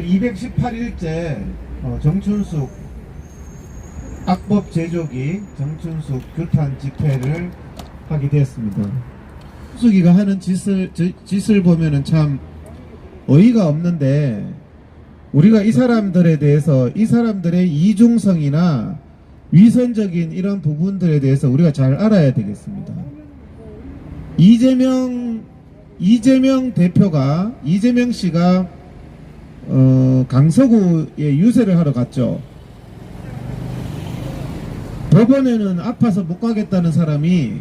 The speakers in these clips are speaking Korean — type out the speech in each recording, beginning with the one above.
제218일째 정춘숙 악법 제조기 정춘숙 규탄 집회를 하게 되었습니다. 정춘숙이가 하는 짓을 보면은 참 어이가 없는데, 우리가 이 사람들에 대해서, 이 사람들의 이중성이나 위선적인 이런 부분들에 대해서 우리가 잘 알아야 되겠습니다. 이재명 대표가, 이재명 씨가 강서구에 유세를 하러 갔죠. 법원에는 아파서 못 가겠다는 사람이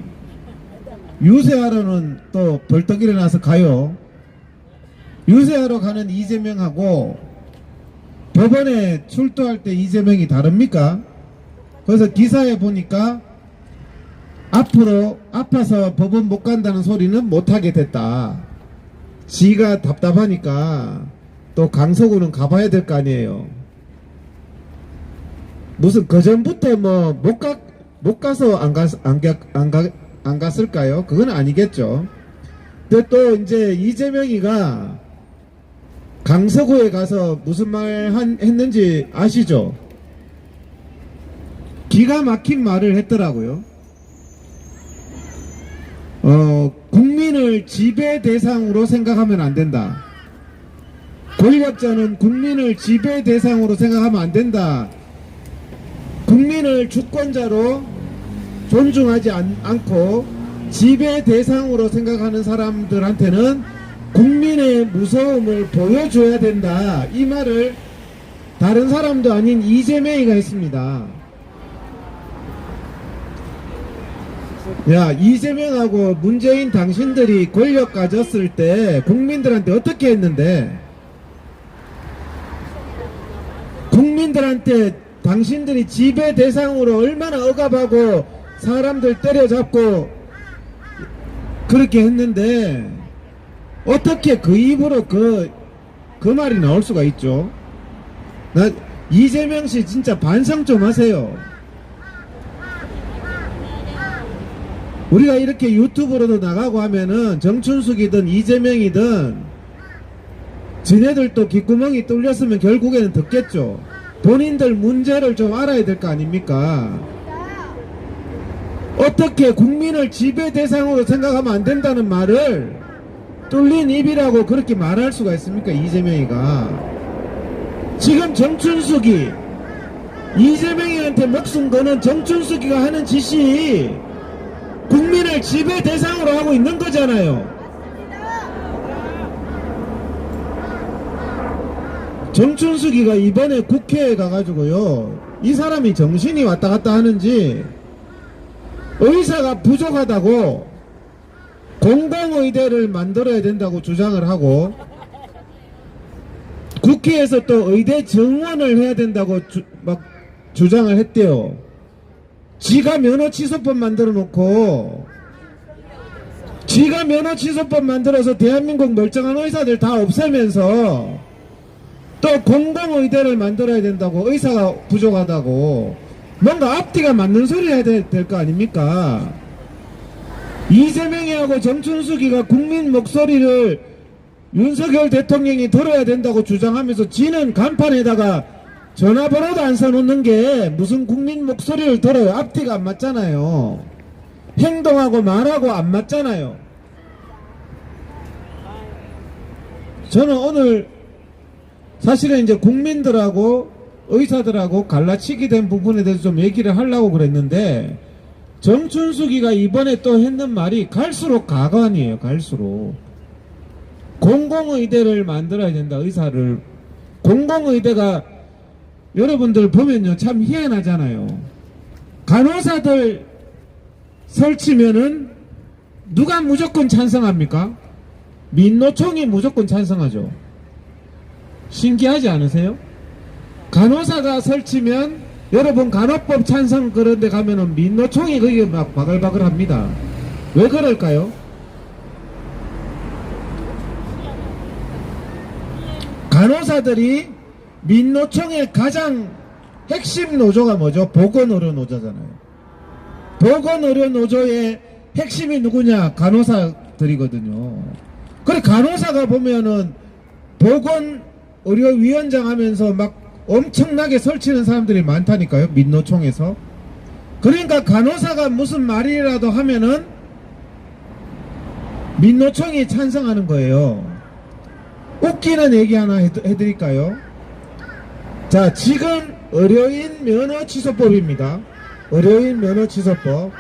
유세하러는 또 벌떡 일어나서 가요. 유세하러 가는 이재명하고 법원에 출두할 때 이재명이 다릅니까? 그래서 기사에 보니까 앞으로 아파서 법원 못 간다는 소리는 못하게 됐다. 지가 답답하니까 또 강서구는 가봐야 될 거 아니에요. 무슨 그전부터 뭐 못 가서 안 갔을까요? 그건 아니겠죠. 근데 또 이제 이재명이가 강서구에 가서 무슨 말 했는지 아시죠? 기가 막힌 말을 했더라고요. 국민을 지배 대상으로 생각하면 안 된다. 권력자는 국민을 지배 대상으로 생각하면 안 된다. 국민을 주권자로 존중하지 않고 지배 대상으로 생각하는 사람들한테는 국민의 무서움을 보여줘야 된다. 이 말을 다른 사람도 아닌 이재명이가 했습니다. 야, 이재명하고 문재인 당신들이 권력 가졌을 때 국민들한테 어떻게 했는데, 국민들한테 당신들이 지배 대상으로 얼마나 억압하고 사람들 때려잡고 그렇게 했는데, 어떻게 그 입으로 그 말이 나올 수가 있죠? 이재명 씨 진짜 반성 좀 하세요. 우리가 이렇게 유튜브로도 나가고 하면은 정춘숙이든 이재명이든 지네들도 귓구멍이 뚫렸으면 결국에는 듣겠죠. 본인들 문제를 좀 알아야 될 거 아닙니까? 어떻게 국민을 지배 대상으로 생각하면 안 된다는 말을 뚫린 입이라고 그렇게 말할 수가 있습니까? 이재명이가. 지금 정춘숙이 이재명이한테 목숨 거는 정춘숙이가 하는 짓이 국민을 지배 대상으로 하고 있는 거잖아요. 정춘숙이가 이번에 국회에 가가지고요, 이 사람이 정신이 왔다 갔다 하는지 의사가 부족하다고 공공의대를 만들어야 된다고 주장을 하고, 국회에서 또 의대 정원을 해야 된다고 막 주장을 했대요. 지가 면허 취소법 만들어 놓고, 지가 면허 취소법 만들어서 대한민국 멀쩡한 의사들 다 없애면서 또 공공의대를 만들어야 된다고, 의사가 부족하다고, 뭔가 앞뒤가 맞는 소리 해야 될 거 아닙니까? 이재명이하고 정춘숙이가 국민 목소리를 윤석열 대통령이 들어야 된다고 주장하면서 지는 간판에다가 전화번호도 안 써놓는 게 무슨 국민 목소리를 들어요. 앞뒤가 안 맞잖아요. 행동하고 말하고 안 맞잖아요. 저는 오늘 사실은 이제 국민들하고 의사들하고 갈라치기 된 부분에 대해서 좀 얘기를 하려고 그랬는데, 정춘숙이가 이번에 또 했는 말이 갈수록 가관이에요. 갈수록 공공의대를 만들어야 된다. 의사를. 공공의대가 여러분들 보면요 참 희한하잖아요. 간호사들 설치면은 누가 무조건 찬성합니까? 민노총이 무조건 찬성하죠. 신기하지 않으세요? 간호사가 설치면, 여러분 간호법 찬성 그런 데 가면은 민노총이 거기에 막 바글바글 합니다. 왜 그럴까요? 간호사들이 민노총의 가장 핵심 노조가 뭐죠? 보건의료노조잖아요. 보건의료노조의 핵심이 누구냐? 간호사들이거든요. 그래, 간호사가 보면은 의료위원장 하면서 막 엄청나게 설치는 사람들이 많다니까요. 민노총에서. 그러니까 간호사가 무슨 말이라도 하면은 민노총이 찬성하는 거예요. 웃기는 얘기 하나 해드릴까요? 자, 지금 의료인 면허 취소법입니다. 의료인 면허 취소법.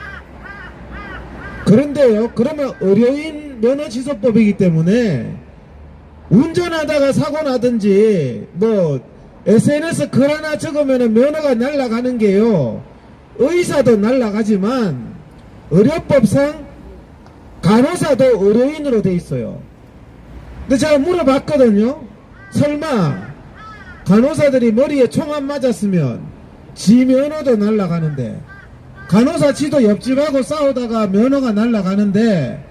그런데요, 그러면 의료인 면허 취소법이기 때문에 운전하다가 사고 나든지 뭐 SNS 글 하나 적으면 면허가 날아가는 게요, 의사도 날아가지만 의료법상 간호사도 의료인으로 돼 있어요. 근데 제가 물어봤거든요. 설마 간호사들이 머리에 총 안 맞았으면 지 면허도 날아가는데, 간호사 지도 옆집하고 싸우다가 면허가 날아가는데,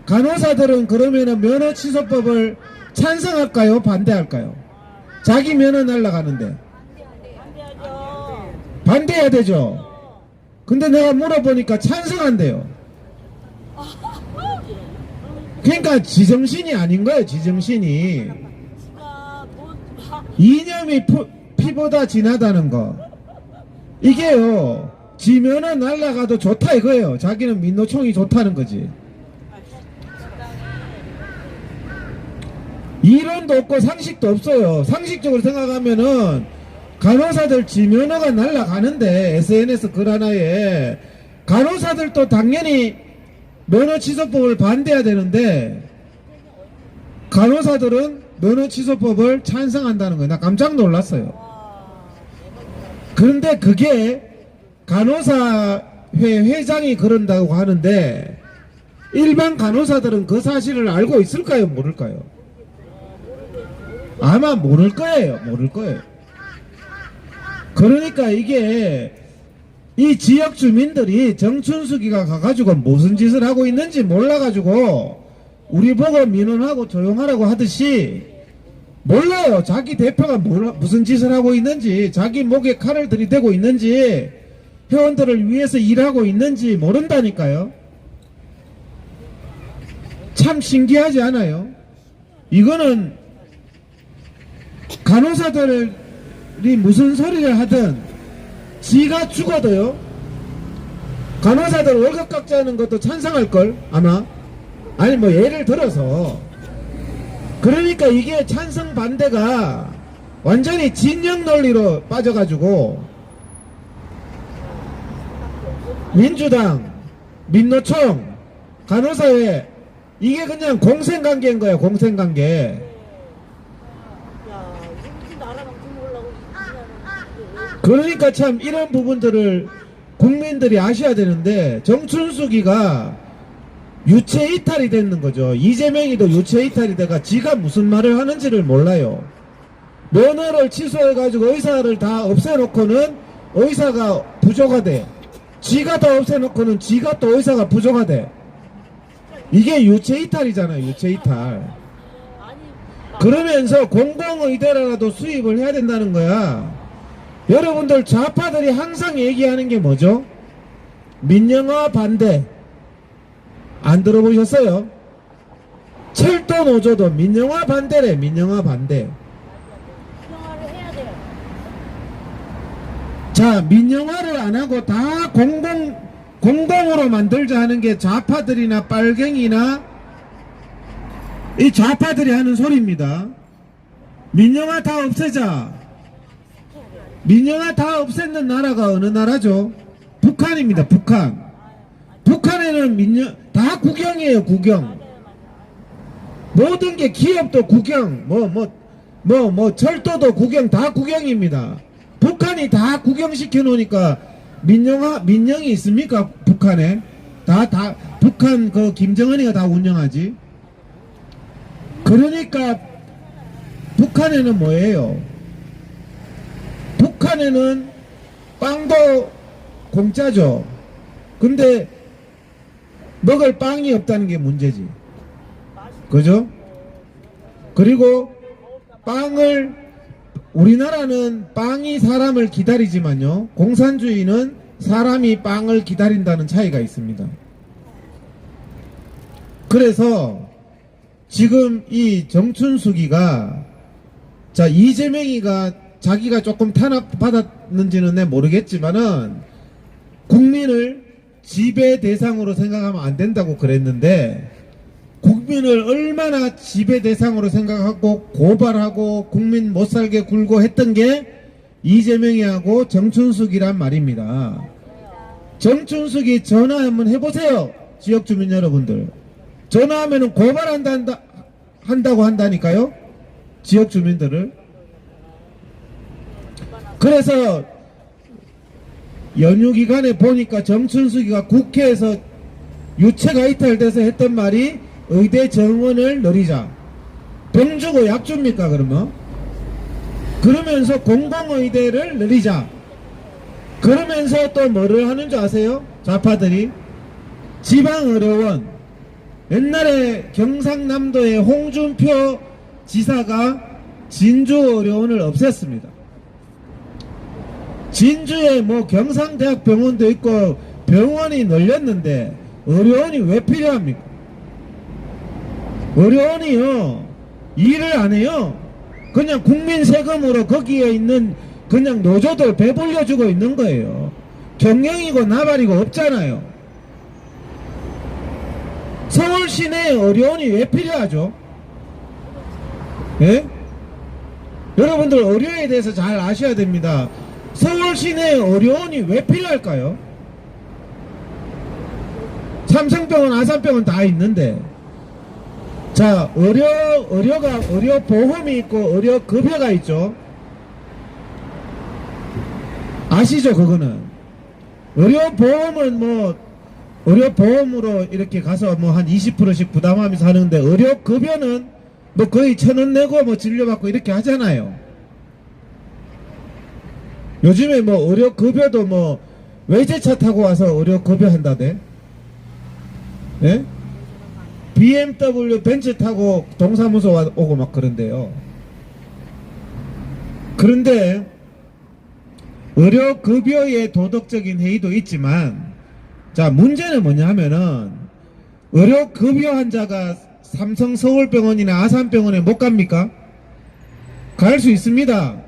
간호사들은 그러면은 면허 취소법을 찬성할까요? 반대할까요? 자기 면허 날아가는데 반대해야 되죠. 근데 내가 물어보니까 찬성한대요. 그러니까 지정신이 아닌 거예요. 지정신이. 이념이 피보다 진하다는 거. 이게요, 지 면허 날아가도 좋다 이거예요. 자기는 민노총이 좋다는 거지. 이론도 없고 상식도 없어요. 상식적으로 생각하면은 간호사들 지 면허가 날아가는데, SNS 글 하나에 간호사들도 당연히 면허 취소법을 반대해야 되는데 간호사들은 면허 취소법을 찬성한다는 거예요. 나 깜짝 놀랐어요. 그런데 그게 간호사회 회장이 그런다고 하는데 일반 간호사들은 그 사실을 알고 있을까요? 모를까요? 아마 모를 거예요. 모를 거예요. 그러니까 이게 이 지역 주민들이 정춘수기가 가가지고 무슨 짓을 하고 있는지 몰라가지고 우리 보고 민원하고 조용하라고 하듯이 몰라요. 자기 대표가 무슨 짓을 하고 있는지, 자기 목에 칼을 들이대고 있는지, 회원들을 위해서 일하고 있는지 모른다니까요. 참 신기하지 않아요? 이거는 간호사들이 무슨 소리를 하든 지가 죽어도요, 간호사들 월급 깎자는 것도 찬성할걸 아마. 아니 뭐 예를 들어서. 그러니까 이게 찬성 반대가 완전히 진영 논리로 빠져가지고 민주당, 민노총, 간호사회, 이게 그냥 공생관계인 거야. 공생관계. 그러니까 참 이런 부분들을 국민들이 아셔야 되는데, 정춘수기가 유체 이탈이 됐는 거죠. 이재명이도 유체 이탈이 돼가 지가 무슨 말을 하는지를 몰라요. 면허를 취소해가지고 의사를 다 없애놓고는 의사가 부족하대. 지가 다 없애놓고는 지가 또 의사가 부족하대. 이게 유체 이탈이잖아요. 유체 이탈. 그러면서 공공의대라도 수입을 해야 된다는 거야. 여러분들 좌파들이 항상 얘기하는 게 뭐죠? 민영화 반대. 안 들어보셨어요? 철도 노조도 민영화 반대래. 민영화 반대. 자, 민영화를 안 하고 다 공공으로 만들자 하는 게 좌파들이나 빨갱이나 이 좌파들이 하는 소리입니다. 민영화 다 없애자. 민영화 다 없앴는 나라가 어느 나라죠? 북한입니다. 북한. 북한에는 다 국영이에요. 국영. 모든 게 기업도 국영, 철도도 국영, 다 국영입니다. 북한이 다 국영시켜 놓으니까 민영이 있습니까? 북한에? 북한 김정은이가 다 운영하지. 그러니까 북한에는 뭐예요? 북한에는 빵도 공짜죠. 근데 먹을 빵이 없다는 게 문제지. 그죠? 그리고 우리나라는 빵이 사람을 기다리지만요, 공산주의는 사람이 빵을 기다린다는 차이가 있습니다. 그래서 지금 이 정춘수기가 자, 이재명이가 자기가 조금 탄압받았는지는 내 모르겠지만은 국민을 지배 대상으로 생각하면 안 된다고 그랬는데, 국민을 얼마나 지배 대상으로 생각하고 고발하고 국민 못살게 굴고 했던 게 이재명이하고 정춘숙이란 말입니다. 정춘숙이 전화 한번 해보세요. 지역 주민 여러분들. 전화하면 고발한다고 한다니까요. 지역 주민들을. 그래서 연휴 기간에 보니까 정춘숙이가 국회에서 유체가 이탈돼서 했던 말이 의대 정원을 늘리자. 병 주고 약 줍니까 그러면? 그러면서 공공의대를 늘리자. 그러면서 또 뭐를 하는 줄 아세요? 좌파들이 지방의료원. 옛날에 경상남도의 홍준표 지사가 진주의료원을 없앴습니다. 진주에 뭐 경상대학병원도 있고 병원이 늘렸는데 의료원이 왜 필요합니까? 의료원이요 일을 안 해요. 그냥 국민 세금으로 거기에 있는 그냥 노조들 배불려주고 있는 거예요. 경영이고 나발이고 없잖아요. 서울 시내에 의료원이 왜 필요하죠? 예? 여러분들 의료에 대해서 잘 아셔야 됩니다. 서울 시내에 의료원이 왜 필요할까요? 삼성병원, 아산병원 다 있는데. 자, 의료 보험이 있고 의료 급여가 있죠. 아시죠, 그거는? 의료 보험은 뭐 의료 보험으로 이렇게 가서 뭐 한 20%씩 부담하면서 하는데, 의료 급여는 뭐 거의 1,000원 내고 뭐 진료받고 이렇게 하잖아요. 요즘에 뭐 의료 급여도 뭐 외제차 타고 와서 의료 급여 한다대. 예? BMW 벤츠 타고 동사무소 오고 막 그런데요. 그런데 의료 급여의 도덕적인 해이도 있지만, 자, 문제는 뭐냐 하면은 의료 급여 환자가 삼성 서울병원이나 아산병원에 못 갑니까? 갈 수 있습니다.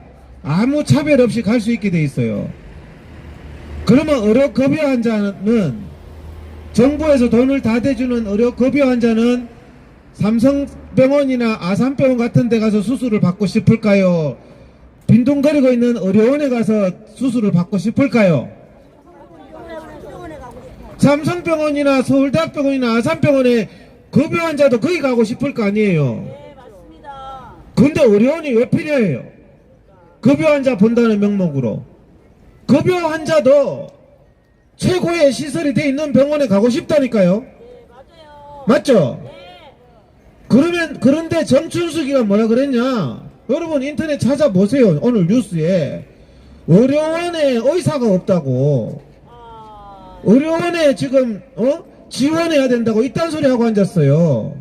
아무 차별 없이 갈 수 있게 돼 있어요. 그러면 의료 급여 환자는, 정부에서 돈을 다 대주는 의료 급여 환자는 삼성병원이나 아산병원 같은 데 가서 수술을 받고 싶을까요? 빈둥거리고 있는 의료원에 가서 수술을 받고 싶을까요? 삼성병원이나 서울대학병원이나 아산병원에 급여 환자도 거기 가고 싶을 거 아니에요? 네, 맞습니다. 근데 의료원이 왜 필요해요? 급여 환자 본다는 명목으로. 급여 환자도 최고의 시설이 돼 있는 병원에 가고 싶다니까요. 네, 맞아요. 맞죠? 네. 그런데 정춘숙이가 뭐라 그랬냐? 여러분 인터넷 찾아보세요. 오늘 뉴스에 의료원에 의사가 없다고, 의료원에 지금 지원해야 된다고 이딴 소리 하고 앉았어요.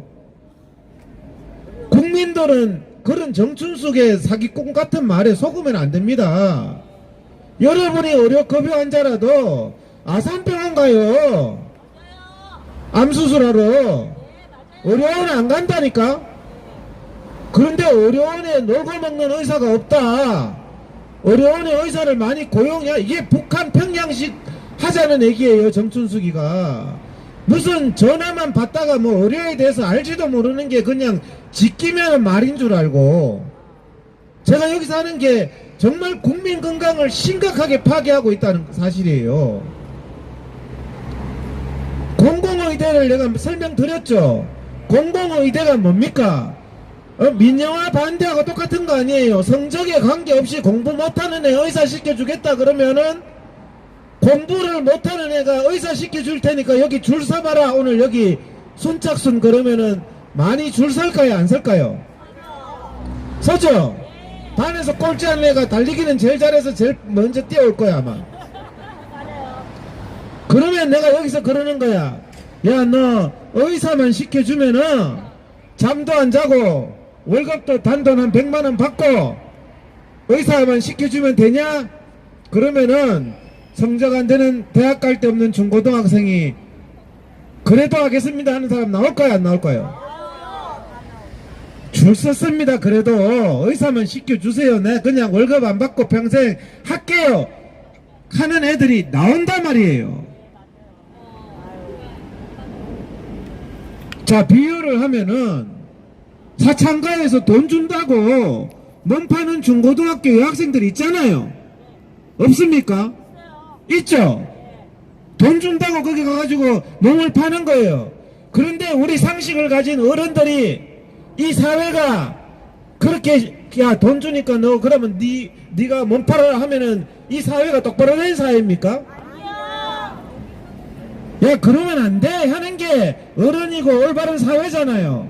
국민들은 그런 정춘숙의 사기꾼 같은 말에 속으면 안 됩니다. 여러분이 의료급여 환자라도 아산병원 가요. 암수술하러. 의료원 안 간다니까? 그런데 의료원에 놀고 먹는 의사가 없다. 의료원에 의사를 많이 고용해야, 이게 북한 평양식 하자는 얘기예요. 정춘숙이가 무슨 전화만 받다가 뭐 의료에 대해서 알지도 모르는 게 그냥 지키면 말인 줄 알고. 제가 여기서 하는 게 정말 국민 건강을 심각하게 파괴하고 있다는 사실이에요. 공공의대를 내가 설명드렸죠. 공공의대가 뭡니까? 민영화 반대하고 똑같은 거 아니에요. 성적에 관계없이 공부 못하는 애 의사 시켜주겠다 그러면은, 공부를 못하는 애가 의사 시켜줄 테니까 여기 줄 서봐라. 오늘 여기 순착순 그러면은 많이 줄 설까요 안 설까요? 서죠? 반에서 꼴찌하는 애가 달리기는 제일 잘해서 제일 먼저 뛰어올 거야 아마. 그러면 내가 여기서 그러는 거야. 야, 너 의사만 시켜주면은 잠도 안 자고 월급도 단돈 한 100만원 받고 의사만 시켜주면 되냐? 그러면은 성적 안 되는 대학 갈 데 없는 중고등학생이 그래도 하겠습니다 하는 사람 나올까요 안 나올까요? 줄 섰습니다. 그래도 의사만 시켜주세요. 내 그냥 월급 안 받고 평생 할게요 하는 애들이 나온단 말이에요. 자, 비유를 하면은 사창가에서 돈 준다고 몸 파는 중고등학교 여학생들 있잖아요. 없습니까? 있죠? 돈 준다고 거기 가가지고 몸을 파는 거예요. 그런데 우리 상식을 가진 어른들이 이 사회가 그렇게 야 돈 주니까 너 그러면 네가 몸 팔아라 하면은 이 사회가 똑바로 된 사회입니까? 야 그러면 안 돼 하는 게 어른이고 올바른 사회잖아요.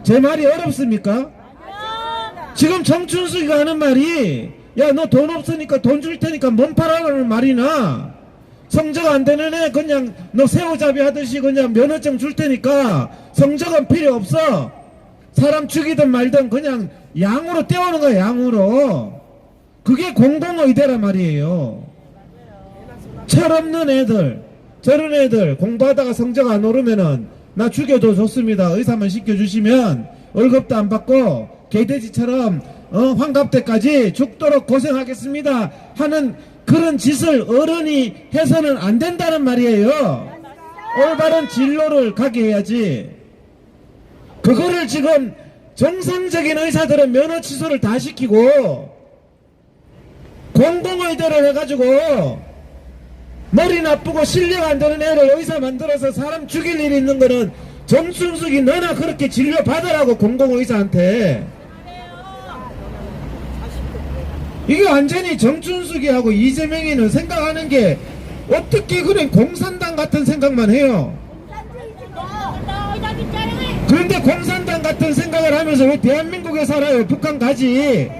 제 말이 어렵습니까? 지금 정춘수가 하는 말이 야 너 돈 없으니까 돈 줄 테니까 몸 팔아라는 말이나 성적 안 되는 애 그냥 너 새우잡이 하듯이 그냥 면허증 줄 테니까 성적은 필요 없어. 사람 죽이든 말든 그냥 양으로 떼우는 거야, 양으로. 그게 공동의대란 말이에요. 철없는 애들, 저런 애들 공부하다가 성적 안 오르면은 나 죽여도 좋습니다. 의사만 시켜주시면 월급도 안 받고 개돼지처럼 환갑 때까지 죽도록 고생하겠습니다 하는 그런 짓을 어른이 해서는 안 된다는 말이에요. 올바른 진로를 가게 해야지. 그거를 지금 정상적인 의사들은 면허 취소를 다 시키고 공공의대를 해가지고 머리 나쁘고 실력 안 되는 애를 의사 만들어서 사람 죽일 일이 있는 거는 정춘숙이 너나 그렇게 진료 받으라고 공공의사한테. 이게 완전히 정춘숙이하고 이재명이는 생각하는 게 어떻게 그런 공산당 같은 생각만 해요. 그런데 공산당 같은 생각을 하면서 왜 대한민국에 살아요? 북한 가지.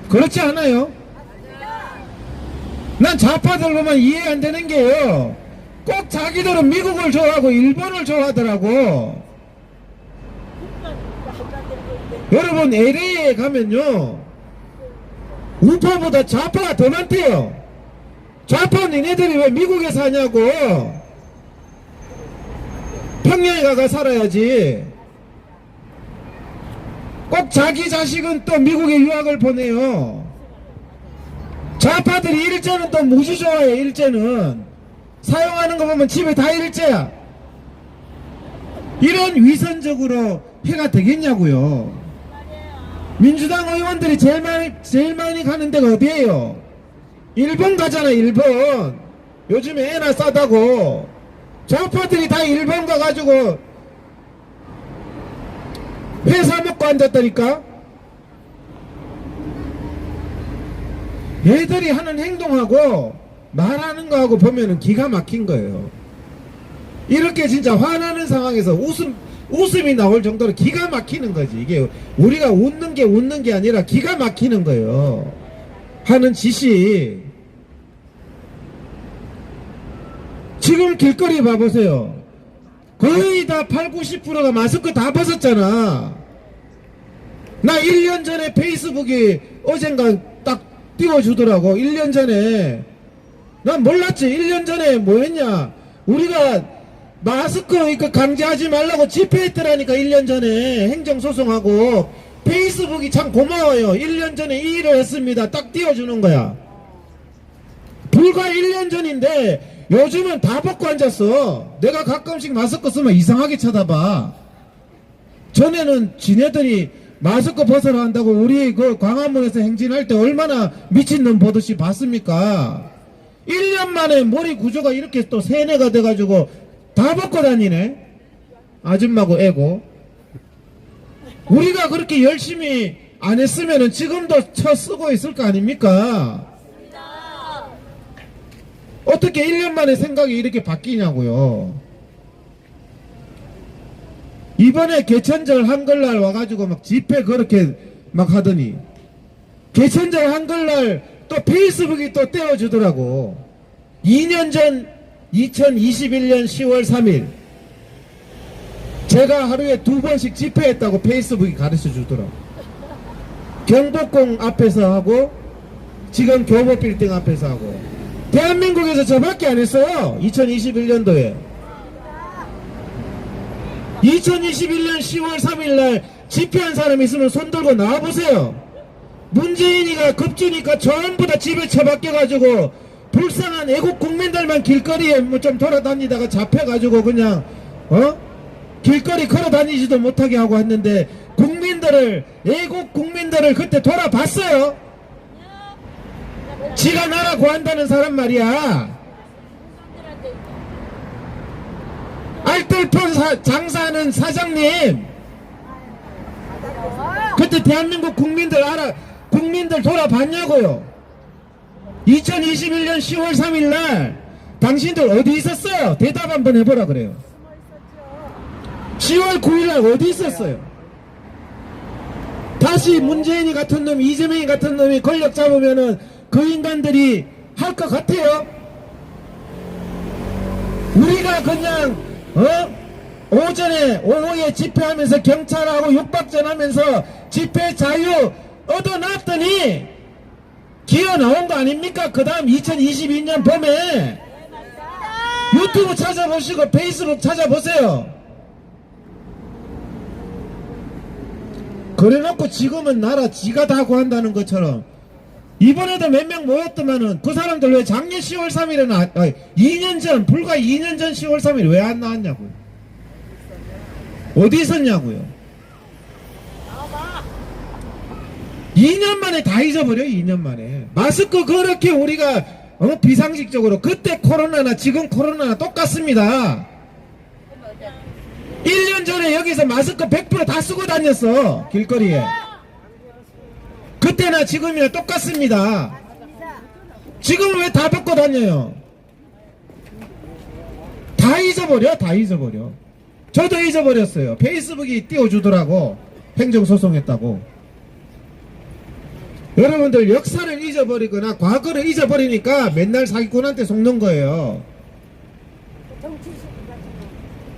그렇지 않아요? 난 좌파들 보면 이해 안 되는 게요. 꼭 자기들은 미국을 좋아하고 일본을 좋아하더라고. 여러분 LA에 가면요 우파보다 좌파가 더 많대요. 좌파 니네들이 왜 미국에 사냐고. 평양에 가가 살아야지. 꼭 자기 자식은 또 미국에 유학을 보내요. 좌파들이 일제는 또 무지 좋아해. 일제는 사용하는 거 보면 집에 다 일제야. 이런 위선적으로 해가 되겠냐고요. 민주당 의원들이 제일 많이 가는 데가 어디예요? 일본 가잖아. 일본 요즘에 애나 싸다고. 좌파들이 다 일본 가가지고 회사 먹고 앉았다니까. 얘들이 하는 행동하고 말하는 거하고 보면은 기가 막힌 거예요. 이렇게 진짜 화나는 상황에서 웃음이 나올 정도로 기가 막히는 거지. 이게 우리가 웃는 게 아니라 기가 막히는 거예요. 하는 짓이. 지금 길거리 봐보세요. 거의 다 80, 90%가 마스크 다 벗었잖아. 나 1년 전에 페이스북이 어젠가 딱 띄워주더라고. 1년 전에. 난 몰랐지. 1년 전에 뭐 했냐. 우리가 마스크 강제하지 말라고 집회했더라니까. 1년 전에 행정소송하고. 페이스북이 참 고마워요. 1년 전에 이 일을 했습니다. 딱 띄워주는 거야. 불과 1년 전인데 요즘은 다 벗고 앉았어. 내가 가끔씩 마스크 쓰면 이상하게 쳐다봐. 전에는 지네들이 마스크 벗으라 한다고 우리 그 광화문에서 행진할 때 얼마나 미친놈 보듯이 봤습니까? 1년 만에 머리 구조가 이렇게 또 세뇌가 돼가지고 다 벗고 다니네. 아줌마고 애고. 우리가 그렇게 열심히 안 했으면은 지금도 쳐 쓰고 있을 거 아닙니까? 어떻게 1년 만에 생각이 이렇게 바뀌냐고요. 이번에 개천절 한글날 와가지고 막 집회 그렇게 막 하더니 개천절 한글날 또 페이스북이 또 떼어주더라고. 2년 전 2021년 10월 3일 제가 하루에 2번씩 집회했다고 페이스북이 가르쳐 주더라고. 경복궁 앞에서 하고 지금 교보빌딩 앞에서 하고. 대한민국에서 저밖에 안 했어요. 2021년도에. 2021년 10월 3일날 집회한 사람 있으면 손 들고 나와보세요. 문재인이가 급주니까 전부 다 집에 처박혀가지고 불쌍한 애국 국민들만 길거리에 뭐 좀 돌아다니다가 잡혀가지고 그냥 길거리 걸어다니지도 못하게 하고 했는데 국민들을, 애국 국민들을 그때 돌아봤어요. 지가 나라 구한다는 사람 말이야. 알뜰폰 장사하는 사장님, 그때 대한민국 국민들 돌아봤냐고요. 2021년 10월 3일날 당신들 어디 있었어요? 대답 한번 해보라 그래요. 10월 9일날 어디 있었어요? 다시 문재인이 같은 놈, 이재명이 같은 놈이 권력 잡으면은 그 인간들이 할 것 같아요? 우리가 그냥 오후에 집회하면서 경찰하고 육박전하면서 집회 자유 얻어놨더니 기어 나온 거 아닙니까? 그 다음 2022년 봄에 유튜브 찾아보시고 페이스북 찾아보세요. 그래놓고 지금은 나라 지가 다 구한다는 것처럼 이번에도 몇 명 모였더만은 그 사람들 왜 작년 10월 3일에는 2년 전, 불과 2년 전 10월 3일 왜 안 나왔냐고요? 어디 있었냐고요? 2년 만에 다 잊어버려. 2년 만에 마스크 그렇게 우리가 비상식적으로, 그때 코로나나 지금 코로나나 똑같습니다. 1년 전에 여기서 마스크 100% 다 쓰고 다녔어, 길거리에. 그때나 지금이나 똑같습니다. 지금은 왜 다 벗고 다녀요? 다 잊어버려. 다 잊어버려. 저도 잊어버렸어요. 페이스북이 띄워주더라고, 행정소송했다고. 여러분들 역사를 잊어버리거나 과거를 잊어버리니까 맨날 사기꾼한테 속는 거예요.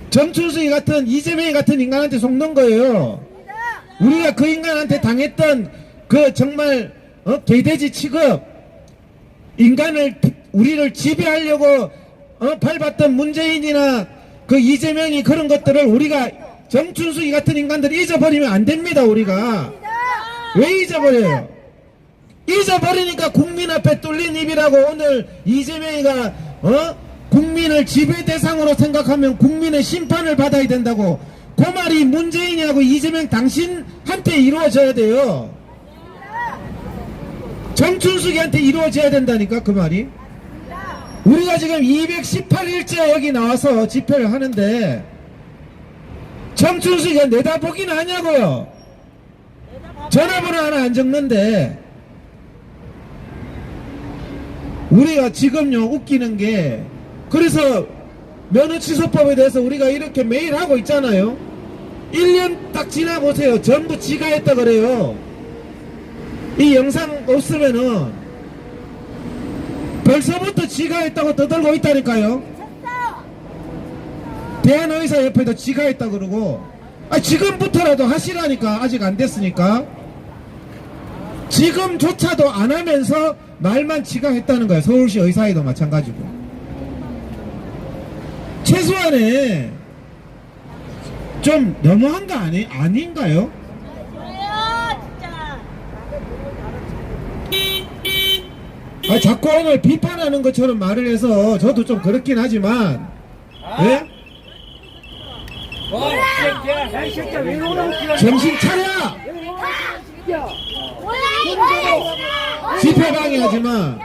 정춘수이 같은, 이재명이 같은 인간한테 속는 거예요. 우리가 그 인간한테 당했던 그 정말 개돼지 취급, 우리를 지배하려고 밟았던 문재인이나 그 이재명이, 그런 것들을 우리가, 정춘수이 같은 인간들 잊어버리면 안 됩니다. 우리가 왜 잊어버려요? 잊어버리니까 국민 앞에 뚫린 입이라고. 오늘 이재명이가 국민을 지배 대상으로 생각하면 국민의 심판을 받아야 된다고. 그 말이 문재인이하고 이재명 당신한테 이루어져야 돼요. 정춘숙이한테 이루어져야 된다니까, 그 말이. 우리가 지금 218일째 여기 나와서 집회를 하는데 정춘숙이가 내다보기는 하냐고요. 전화번호 하나 안 적는데. 우리가 지금요 웃기는 게, 그래서 면허취소법에 대해서 우리가 이렇게 매일 하고 있잖아요. 1년 딱 지나보세요. 전부 지가 했다 그래요. 이 영상 없으면은 벌써부터 지가 했다고 떠들고 있다니까요. 대한의사협회도 지가 했다 그러고. 지금부터라도 하시라니까. 아직 안 됐으니까. 지금조차도 안 하면서 말만 지가 했다는 거예요. 서울시 의사회도 마찬가지고. 최소한에 좀 너무한 거 아닌가요? 자꾸 오늘 비판하는 것처럼 말을 해서 저도 좀 그렇긴 하지만, 예? 정신 차려! 집회 방해하지마.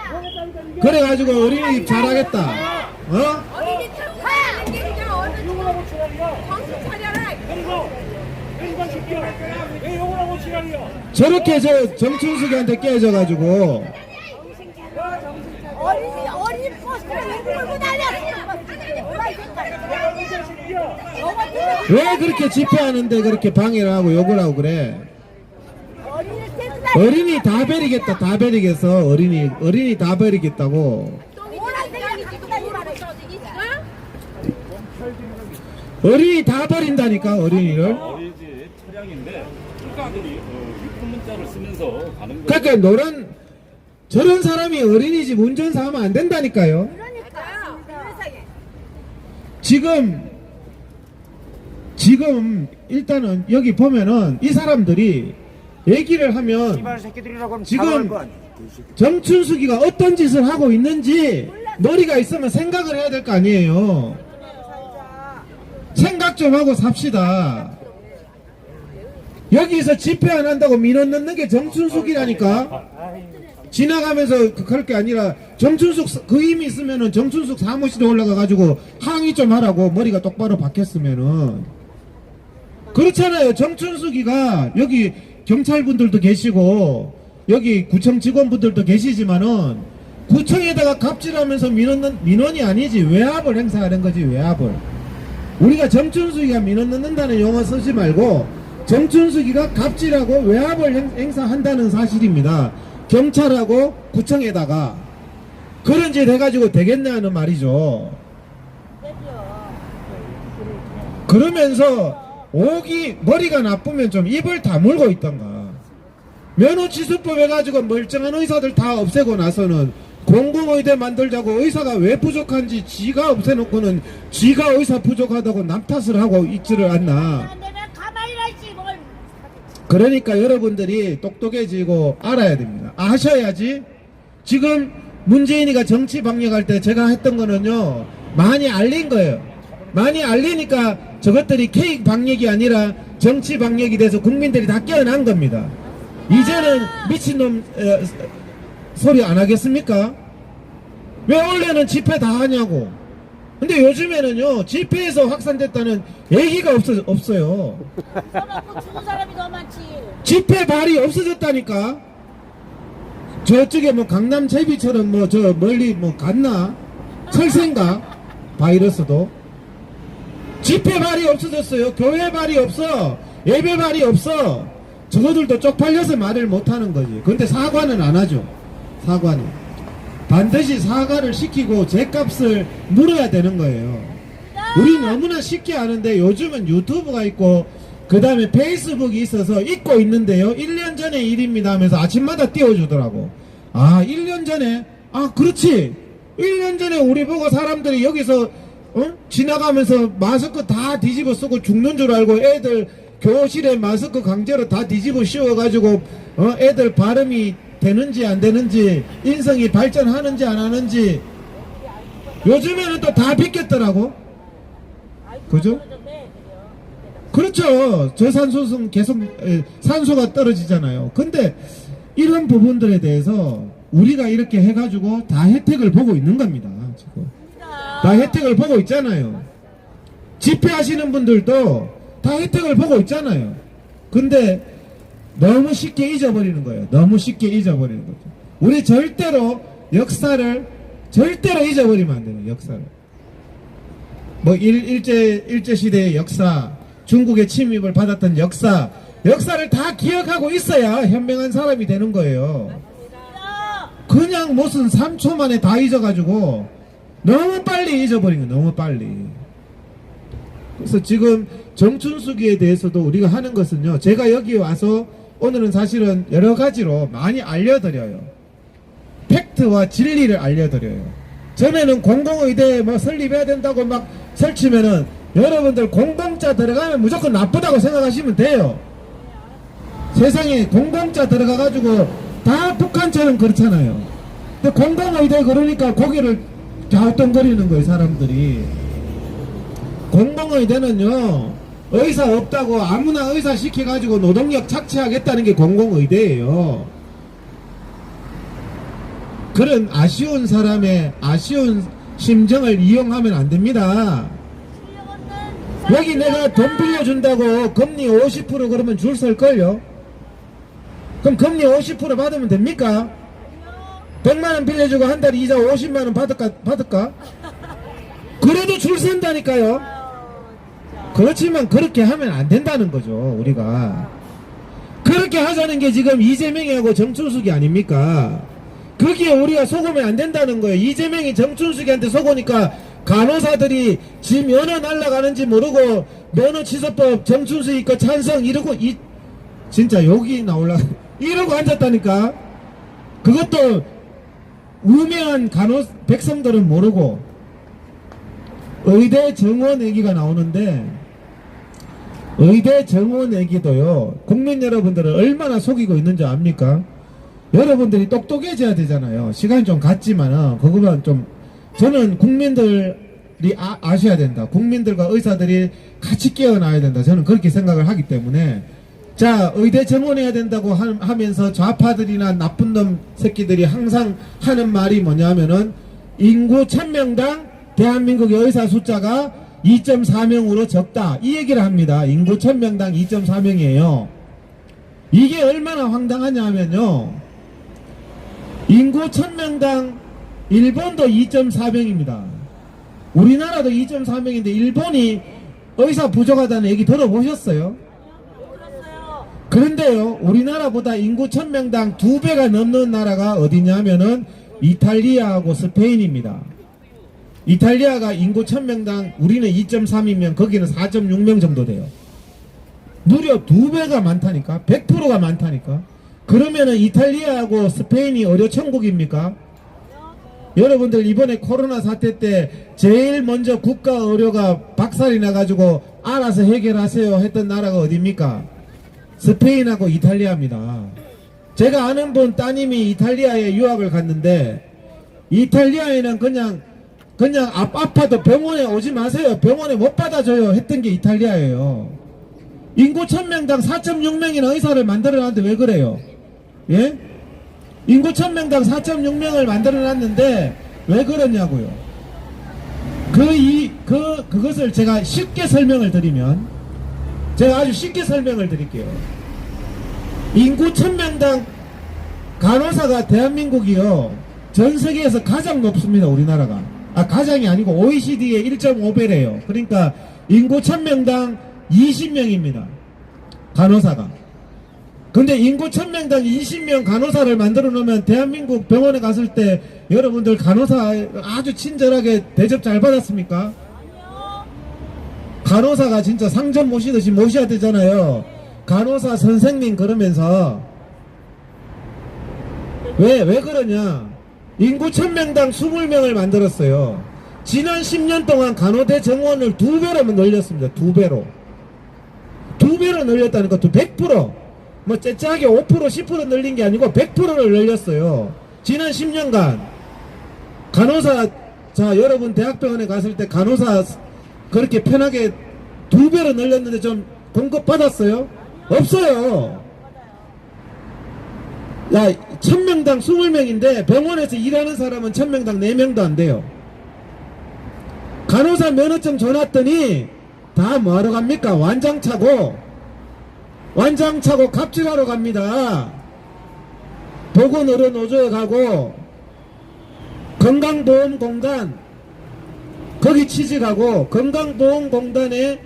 그래가지고 어린이집 잘하겠다. 저렇게 정춘숙이한테 깨져가지고 어린이 버스를 끌고 다녔어. 왜 그렇게 집회하는데 그렇게 방해를 하고 욕을 하고 그래? 어린이 다 버리겠다. 다 버리겠어. 어린이 다 버리겠다고. 어린이 다 버린다니까, 어린이를. 어린이집 차량인데 국가들이 유품문자를 쓰면서 가는 거. 그러니까 저런 사람이 어린이집 운전사 하면 안 된다니까요. 지금 일단은 여기 보면은 이 사람들이 얘기를 하면 이발 새끼들이라고 하면 지금 사과할 거 아니야. 정춘숙이가 어떤 짓을 하고 있는지 머리가 있으면 생각을 해야 될 거 아니에요. 생각 좀 하고 삽시다. 여기서 집회 안 한다고 민원 넣는 게 정춘숙이라니까. 지나가면서 그럴 게 아니라 정춘숙 그 힘이 있으면은 정춘숙 사무실에 올라가 가지고 항의 좀 하라고. 머리가 똑바로 박혔으면은. 그렇잖아요. 정춘숙이가 여기 경찰분들도 계시고 여기 구청 직원분들도 계시지만은 구청에다가 갑질하면서 민원이 아니지 외압을 행사하는 거지. 외압을. 우리가 정춘숙이가 민원 넣는다는 용어 쓰지 말고 정춘숙이가 갑질하고 외압을 행사한다는 사실입니다. 경찰하고 구청에다가 그런 짓 해가지고 되겠냐 하는 말이죠. 그러면서 머리가 나쁘면 좀 입을 다물고 있던가. 면허 취소법 해가지고 멀쩡한 의사들 다 없애고 나서는 공공의대 만들자고 의사가 왜 부족한지 지가 없애놓고는 지가 의사 부족하다고 남 탓을 하고 있지를 않나. 내가 가만히 있지 뭘. 그러니까 여러분들이 똑똑해지고 알아야 됩니다. 아셔야지. 지금 문재인이가 정치 방역할 때 제가 했던 거는요, 많이 알린 거예요. 많이 알리니까 저것들이 케이크 방역이 아니라 정치 방역이 돼서 국민들이 다 깨어난 겁니다. 이제는 미친놈 소리 안 하겠습니까? 왜 원래는 집회 다 하냐고. 근데 요즘에는요, 집회에서 확산됐다는 얘기가 없어요. 써먹고 죽은 사람이 더 많지. 집회 발이 없어졌다니까. 저쪽에 뭐 강남 제비처럼 뭐 저 멀리 뭐 갔나? 철새인가? 바이러스도. 집회 발이 없어졌어요. 교회 발이 없어. 예배 발이 없어. 저거들도 쪽팔려서 말을 못하는 거지. 근데 사과는 안 하죠. 사과는 반드시 사과를 시키고 죗값을 물어야 되는 거예요. 우리 너무나 쉽게 아는데 요즘은 유튜브가 있고 그 다음에 페이스북이 있어서 잊고 있는데요. 1년 전의 일입니다 하면서 아침마다 띄워주더라고. 아 1년 전에? 아 그렇지. 1년 전에 우리 보고 사람들이 여기서 지나가면서 마스크 다 뒤집어 쓰고 죽는 줄 알고 애들 교실에 마스크 강제로 다 뒤집어 씌워가지고 애들 발음이 되는지 안 되는지 인성이 발전하는지 안 하는지 요즘에는 또 다 비꼈더라고. 그죠? 그렇죠. 저산소성 계속 산소가 떨어지잖아요. 근데 이런 부분들에 대해서 우리가 이렇게 해가지고 다 혜택을 보고 있는 겁니다. 지금 다 혜택을 보고 있잖아요. 집회하시는 분들도 다 혜택을 보고 있잖아요. 근데 너무 쉽게 잊어버리는 거예요. 너무 쉽게 잊어버리는 거죠. 우리 절대로 역사를 절대로 잊어버리면 안 돼요. 역사를. 뭐 일제시대의 역사, 중국의 침입을 받았던 역사를 다 기억하고 있어야 현명한 사람이 되는 거예요. 그냥 무슨 3초 만에 다 잊어가지고 너무 빨리 잊어버린 거예요. 너무 빨리. 그래서 지금 정춘숙이에 대해서도 우리가 하는 것은요, 제가 여기 와서 오늘은 사실은 여러 가지로 많이 알려드려요. 팩트와 진리를 알려드려요. 전에는 공공의대 뭐 설립해야 된다고 막 설치면은 여러분들 공공자 들어가면 무조건 나쁘다고 생각하시면 돼요. 세상에 공공자 들어가가지고 다 북한처럼 그렇잖아요. 근데 공공의대 그러니까 고개를 갸우뚱거리는 거예요, 사람들이. 공공의대는요, 의사 없다고 아무나 의사 시켜가지고 노동력 착취하겠다는 게 공공의대예요. 그런 아쉬운 사람의 아쉬운 심정을 이용하면 안 됩니다. 여기 내가 돈 빌려준다고 금리 50% 그러면 줄 설걸요? 그럼 금리 50% 받으면 됩니까? 100만원 빌려주고 한 달에 이자 50만원 받을까? 그래도 줄 선다니까요. 그렇지만 그렇게 하면 안 된다는 거죠. 우리가 그렇게 하자는 게 지금 이재명이하고 정춘숙이 아닙니까? 거기에 우리가 속으면 안 된다는 거예요. 이재명이 정춘숙이한테 속으니까 간호사들이 지 면허 날라가는지 모르고 면허 취소법 정춘숙이 거 찬성 이러고 진짜 욕이 나올라 이러고 앉았다니까. 그것도 우매한 백성들은 모르고 의대 정원 얘기가 나오는데 의대 정원 얘기도요, 국민 여러분들을 얼마나 속이고 있는지 압니까? 여러분들이 똑똑해져야 되잖아요. 시간이 좀 갔지만은, 그거만 좀, 저는 국민들이 아셔야 된다. 국민들과 의사들이 같이 깨어나야 된다. 저는 그렇게 생각을 하기 때문에, 자, 의대 정원해야 된다고 하면서 좌파들이나 나쁜 놈 새끼들이 항상 하는 말이 뭐냐면은, 인구 1000명당 대한민국의 의사 숫자가 2.4명으로 적다, 이 얘기를 합니다. 인구 1000명당 2.4명이에요. 이게 얼마나 황당하냐 하면요, 인구 1000명당 일본도 2.4명입니다. 우리나라도 2.4명인데 일본이 의사 부족하다는 얘기 들어보셨어요? 그런데요, 우리나라보다 인구 1000명당 2배가 넘는 나라가 어디냐면은 이탈리아하고 스페인입니다. 이탈리아가 인구 1000명당 우리는 2.3이면 거기는 4.6명 정도 돼요. 무려 2배가 많다니까. 100%가 많다니까. 그러면은 이탈리아하고 스페인이 의료 천국입니까? 여러분들 이번에 코로나 사태 때 제일 먼저 국가 의료가 박살이 나가지고 알아서 해결하세요 했던 나라가 어디입니까? 스페인하고 이탈리아입니다. 제가 아는 분 따님이 이탈리아에 유학을 갔는데, 이탈리아에는 그냥 아파도 병원에 오지 마세요, 병원에 못 받아줘요 했던 게 이탈리아예요. 인구 1000명당 4.6명이나 의사를 만들어놨는데 왜 그래요? 예? 인구 1000명당 4.6명을 만들어놨는데 왜 그러냐고요. 그것을 제가 쉽게 설명을 드리면, 제가 아주 쉽게 설명을 드릴게요. 인구 1000명당 간호사가 대한민국이요, 전 세계에서 가장 높습니다. 우리나라가. 가장이 아니고 OECD의 1.5배래요. 그러니까 인구 1000명당 20명입니다. 간호사가. 근데 인구 1000명당 20명 간호사를 만들어 놓으면 대한민국 병원에 갔을 때 여러분들 간호사 아주 친절하게 대접 잘 받았습니까? 간호사가 진짜 상점 모시듯이 모셔야 되잖아요. 간호사 선생님 그러면서. 왜 그러냐? 인구 1000명당 20명을 만들었어요. 지난 10년 동안 간호대 정원을 2배로 늘렸습니다. 2배로. 2배로 늘렸다니까. 100%. 뭐 째째하게 5% 10% 늘린 게 아니고 100%를 늘렸어요. 지난 10년간. 간호사, 자, 여러분 대학병원에 갔을 때 간호사 그렇게 편하게 2배로 늘렸는데 좀 공급 받았어요? 없어요. 야, 1000명당 20명인데 병원에서 일하는 사람은 1000명당 4명도 안 돼요. 간호사 면허증 줘놨더니 다 뭐하러 갑니까? 완장 차고 갑질하러 갑니다. 보건의료노조에 가고 건강보험공단 거기 취직하고, 건강보험공단의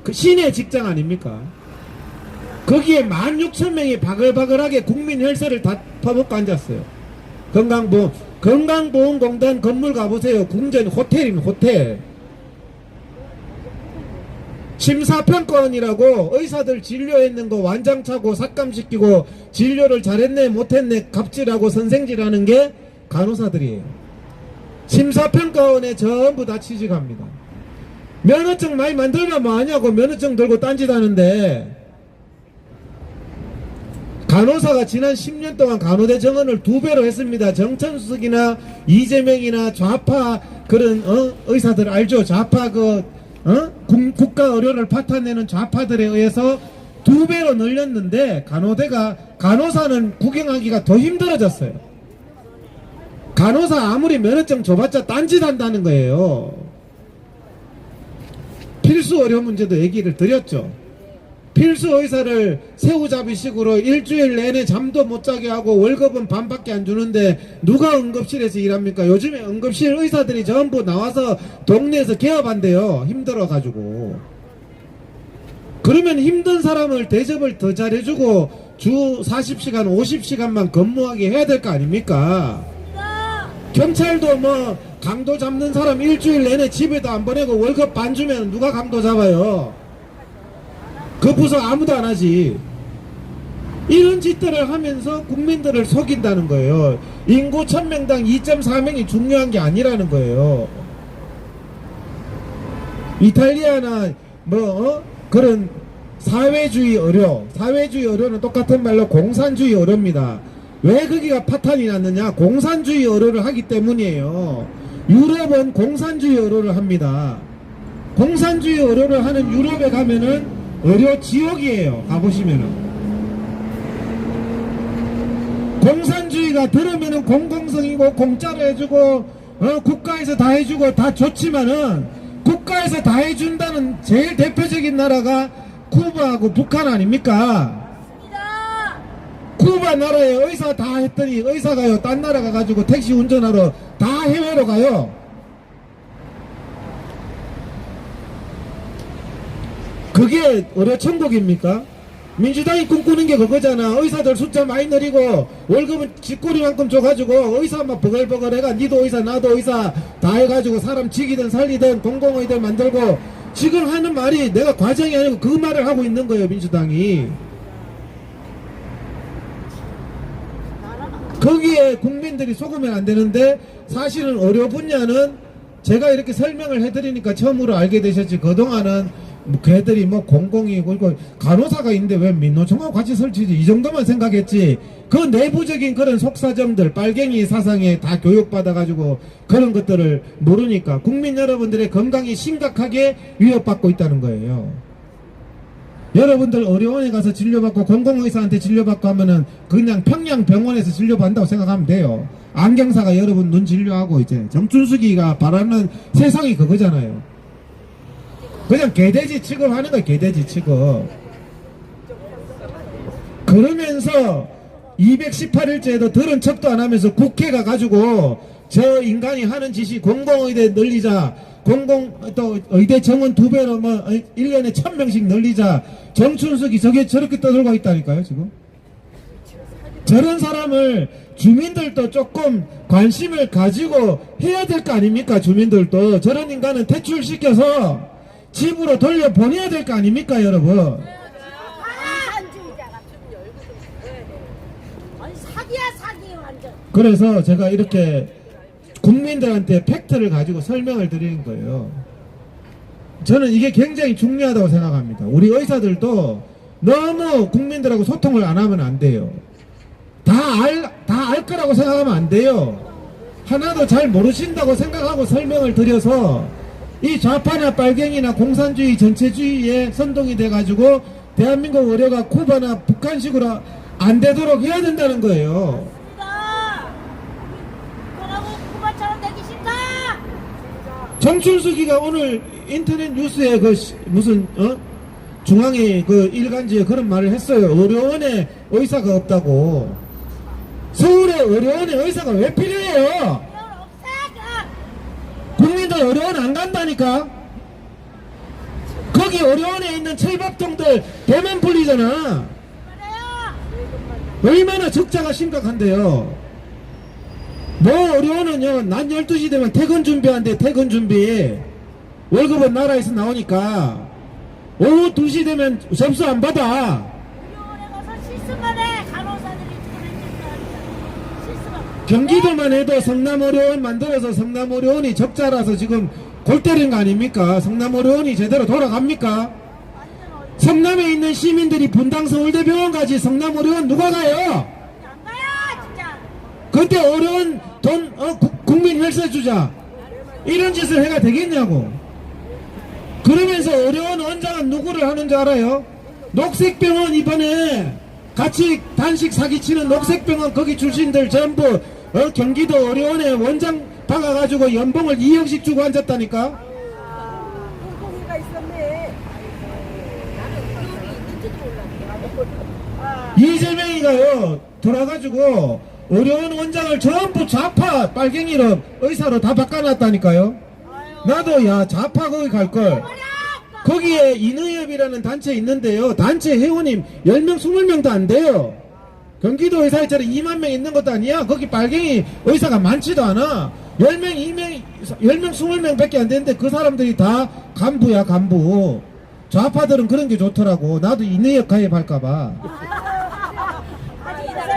그 시내 직장 아닙니까? 거기에 16,000명이 바글바글하게 국민 혈세를 다 퍼먹고 앉았어요. 건강보험공단 건물 가보세요. 궁전 호텔입니다. 호텔. 심사평가원이라고 의사들 진료했는 거 완장차고 삭감시키고 진료를 잘했네 못했네 갑질하고 선생질하는 게 간호사들이에요. 심사평가원에 전부 다 취직합니다. 면허증 많이 만들면 뭐하냐고 면허증 들고 딴짓하는데, 간호사가 지난 10년 동안 간호대 정원을 2배로 했습니다. 정천수석이나 이재명이나 좌파 그런 의사들 알죠? 좌파 국가 의료를 파탄내는 좌파들에 의해서 2배로 늘렸는데, 간호사는 구경하기가 더 힘들어졌어요. 간호사 아무리 면허증 줘봤자 딴짓한다는 거예요. 필수 의료 문제도 얘기를 드렸죠. 필수 의사를 새우잡이식으로 일주일 내내 잠도 못 자게 하고 월급은 반밖에 안 주는데 누가 응급실에서 일합니까? 요즘에 응급실 의사들이 전부 나와서 동네에서 개업한대요. 힘들어가지고. 그러면 힘든 사람을 대접을 더 잘해주고 주 40시간 50시간만 근무하게 해야 될 거 아닙니까? 경찰도 뭐 강도 잡는 사람 일주일 내내 집에도 안 보내고 월급 반 주면 누가 강도 잡아요? 그 부서 아무도 안 하지. 이런 짓들을 하면서 국민들을 속인다는 거예요. 인구 1000명당 2.4명이 중요한 게 아니라는 거예요. 이탈리아나 그런 사회주의 의료, 사회주의 의료는 똑같은 말로 공산주의 의료입니다. 왜 거기가 파탄이 났느냐? 공산주의 의료를 하기 때문이에요. 유럽은 공산주의 의료를 합니다. 공산주의 의료를 하는 유럽에 가면은 의료 지옥이에요. 가보시면은. 공산주의가 들으면은 공공성이고 공짜로 해주고 국가에서 다 해주고 다 좋지만은 국가에서 다 해준다는 제일 대표적인 나라가 쿠바하고 북한 아닙니까? 쿠바 나라에 의사 다 했더니 의사가요 딴 나라 가가지고 택시 운전하러 다 해외로 가요. 그게 의료 천국입니까? 민주당이 꿈꾸는 게 그거잖아. 의사들 숫자 많이 늘리고 월급은 쥐꼬리만큼 줘가지고 의사 막 버글버글 해가 니도 의사 나도 의사 다 해가지고 사람 죽이든 살리든 공공의들 만들고 지금 하는 말이 내가 과정이 아니고 그 말을 하고 있는 거예요. 민주당이. 거기에 국민들이 속으면 안 되는데 사실은 의료 분야는 제가 이렇게 설명을 해드리니까 처음으로 알게 되셨지. 그동안은 걔들이 뭐 공공이고 이거 간호사가 있는데 왜 민노총하고 같이 설치지 이 정도만 생각했지. 그 내부적인 그런 속사정들 빨갱이 사상에 다 교육받아가지고 그런 것들을 모르니까 국민 여러분들의 건강이 심각하게 위협받고 있다는 거예요. 여러분들 의료원에 가서 진료받고 공공의사한테 진료받고 하면은 그냥 평양병원에서 진료받는다고 생각하면 돼요. 안경사가 여러분 눈 진료하고 이제 정춘수기가 바라는 세상이 그거잖아요. 그냥 개돼지 취급하는 거야. 개돼지 취급. 그러면서 218일째에도 들은 척도 안 하면서 국회가 가지고 저 인간이 하는 짓이 공공의대 늘리자, 또 의대 정원 2배로 뭐 1년에 1000명씩 늘리자. 정춘숙이 저렇게 떠들고 있다니까요 지금. 저런 사람을 주민들도 조금 관심을 가지고 해야 될 거 아닙니까? 주민들도 저런 인간은 퇴출시켜서 집으로 돌려보내야 될 거 아닙니까 여러분. 아니 사기야 사기 완전. 그래서 제가 이렇게 국민들한테 팩트를 가지고 설명을 드리는 거예요. 저는 이게 굉장히 중요하다고 생각합니다. 우리 의사들도 너무 국민들하고 소통을 안 하면 안 돼요. 다 알 거라고 생각하면 안 돼요. 하나도 잘 모르신다고 생각하고 설명을 드려서 이 좌파나 빨갱이나 공산주의 전체주의에 선동이 돼가지고 대한민국 의료가 쿠바나 북한식으로 안 되도록 해야 된다는 거예요. 그러고 쿠바처럼 되기 싫다. 정춘수기가 오늘 인터넷 뉴스에 그 무슨 중앙의 그 일간지에 그런 말을 했어요. 의료원에 의사가 없다고. 서울에 의료원에 의사가 왜 필요해요? 국민들 의료원 안 간다니까. 거기 의료원에 있는 철밥통들 배만 풀리잖아. 얼마나 적자가 심각한데요. 뭐 의료원은요 낮 12시 되면 퇴근 준비한대. 퇴근 준비. 월급은 나라에서 나오니까 오후 2시 되면 접수 안 받아. 의료원에 가서 실습만 해. 간호사들이 실습만. 경기도만 해도 성남의료원 만들어서 성남의료원이 적자라서 지금 골 때린 거 아닙니까? 성남의료원이 제대로 돌아갑니까? 성남에 있는 시민들이 분당 서울대병원 가지 성남의료원 누가 가요? 안 가요 진짜. 그때 의료원 돈 국민 혈세 주자 이런 짓을 해가 되겠냐고. 그러면서 의료원 원장은 누구를 하는 줄 알아요? 녹색병원 이번에 같이 단식 사기치는 녹색병원 거기 출신들 전부 경기도 의료원에 원장 박아가지고 연봉을 2억씩 주고 앉았다니까. 콩콩이가 있었네. 이재명이가요 돌아가지고 의료원 원장을 전부 좌파 빨갱이로 의사로 다 바꿔놨다니까요. 나도 야 좌파 거기 갈걸. 거기에 인의협이라는 단체 있는데요. 단체 회원님 10명 20명도 안 돼요. 경기도 의사회처럼 2만 명 있는 것도 아니야. 거기 빨갱이 의사가 많지도 않아. 10명 20명 밖에 안 되는데 그 사람들이 다 간부야 간부. 좌파들은 그런 게 좋더라고. 나도 인의협 가입할까봐.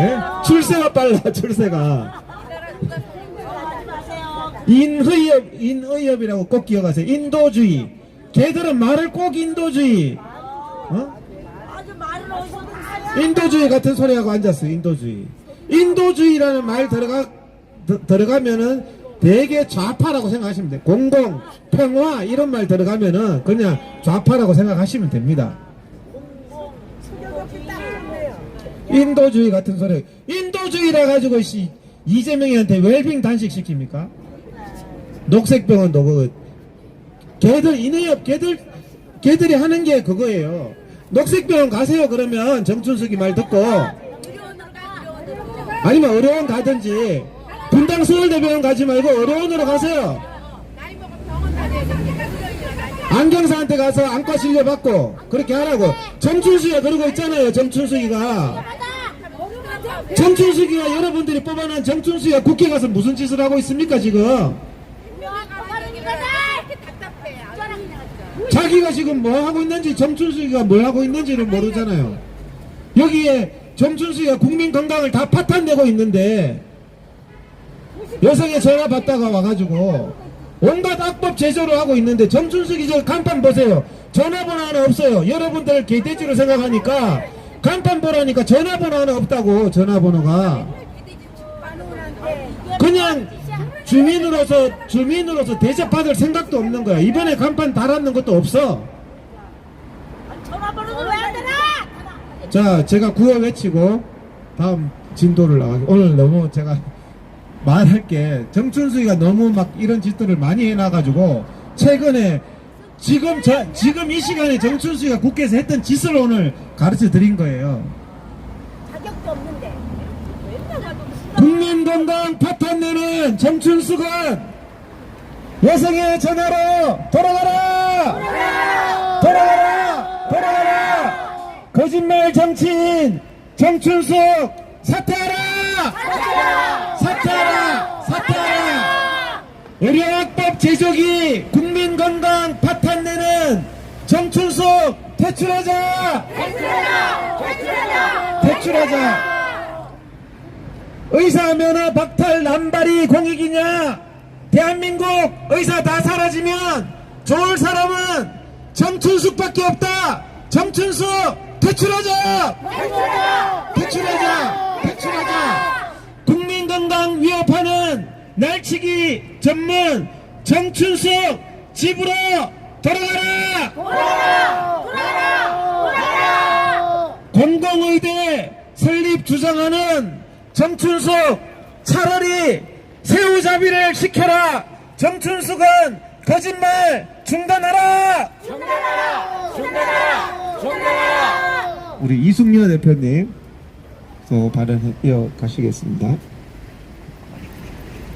네? 출세가 빨라 출세가. 인의협이라고 꼭 기억하세요. 인도주의. 걔들은 말을 꼭 인도주의. 인도주의 같은 소리하고 앉았어요. 인도주의라는 말 들어가면은 되게 좌파라고 생각하시면 돼요. 공공, 평화 이런 말 들어가면은 그냥 좌파라고 생각하시면 됩니다. 수경없이 딱 좋네요. 인도주의 같은 소리. 인도주의라 가지고 이재명이한테 웰빙 단식 시킵니까? 녹색병원도 걔들이 하는 게 그거예요. 녹색병원 가세요. 그러면 정춘숙이 말 듣고 아니면 의료원 가든지 분당 서울대병원 가지 말고 의료원으로 가세요. 안경사한테 가서 안과 진료 받고 그렇게 하라고. 정춘숙이가 그러고 있잖아요. 정춘숙이가 여러분들이 뽑아낸 정춘숙이가 국회 가서 무슨 짓을 하고 있습니까 지금? 자기가 지금 뭐 하고 있는지, 정춘숙이가 뭘 하고 있는지를 모르잖아요. 여기에 정춘숙이가 국민 건강을 다 파탄내고 있는데 여성의 전화 받다가 와가지고 온갖 악법 제조를 하고 있는데 정춘숙이 저 간판 보세요. 전화번호 하나 없어요. 여러분들 개돼지로 생각하니까 간판 보라니까 전화번호 하나 없다고. 전화번호가 그냥 주민으로서 대접받을 생각도 없는 거야. 이번에 간판 달았는 것도 없어. 전화번호는 왜 안 되나? 자, 제가 구호 외치고 다음 진도를 나가게. 오늘 너무 제가 말할 게 정춘숙이가 너무 막 이런 짓들을 많이 해놔가지고 최근에 지금 이 시간에 정춘숙이가 국회에서 했던 짓을 오늘 가르쳐 드린 거예요. 자격도 없는데. 국민건강 파탄내는 정춘숙은 여성의 전화로 돌아가라! 돌아가라! 거짓말 정치인 정춘숙 사퇴하라! 사퇴하라! 의료학법 제조기 국민건강 파탄내는 정춘숙 퇴출하자! 퇴출하자! 의사 면허 박탈 남발이 공익이냐? 대한민국 의사 다 사라지면 좋을 사람은 정춘숙밖에 없다. 정춘숙 퇴출하자. 국민건강 위협하는 날치기 전문 정춘숙 집으로 돌아가라. 공공의대 설립 주장하는 정춘숙 차라리 새우잡이를 시켜라. 정춘숙은 거짓말 중단하라. 우리 이승려 대표님 또 발언 이어가시겠습니다.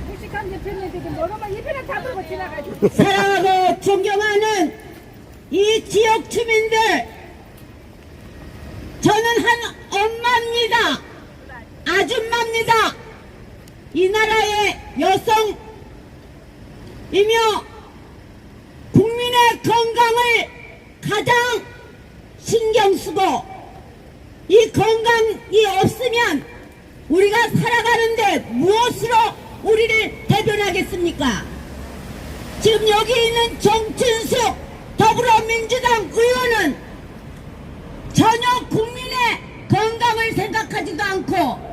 무식한 대표님들도 뭐로만 입에다 다물고 지나가지고. 사랑하고 존경하는 이 지역 주민들, 저는 한 엄마입니다. 아줌마입니다. 이 나라의 여성이며 국민의 건강을 가장 신경 쓰고, 이 건강이 없으면 우리가 살아가는데 무엇으로 우리를 대변하겠습니까? 지금 여기 있는 정춘숙 더불어민주당 의원은 전혀 국민의 건강을 생각하지도 않고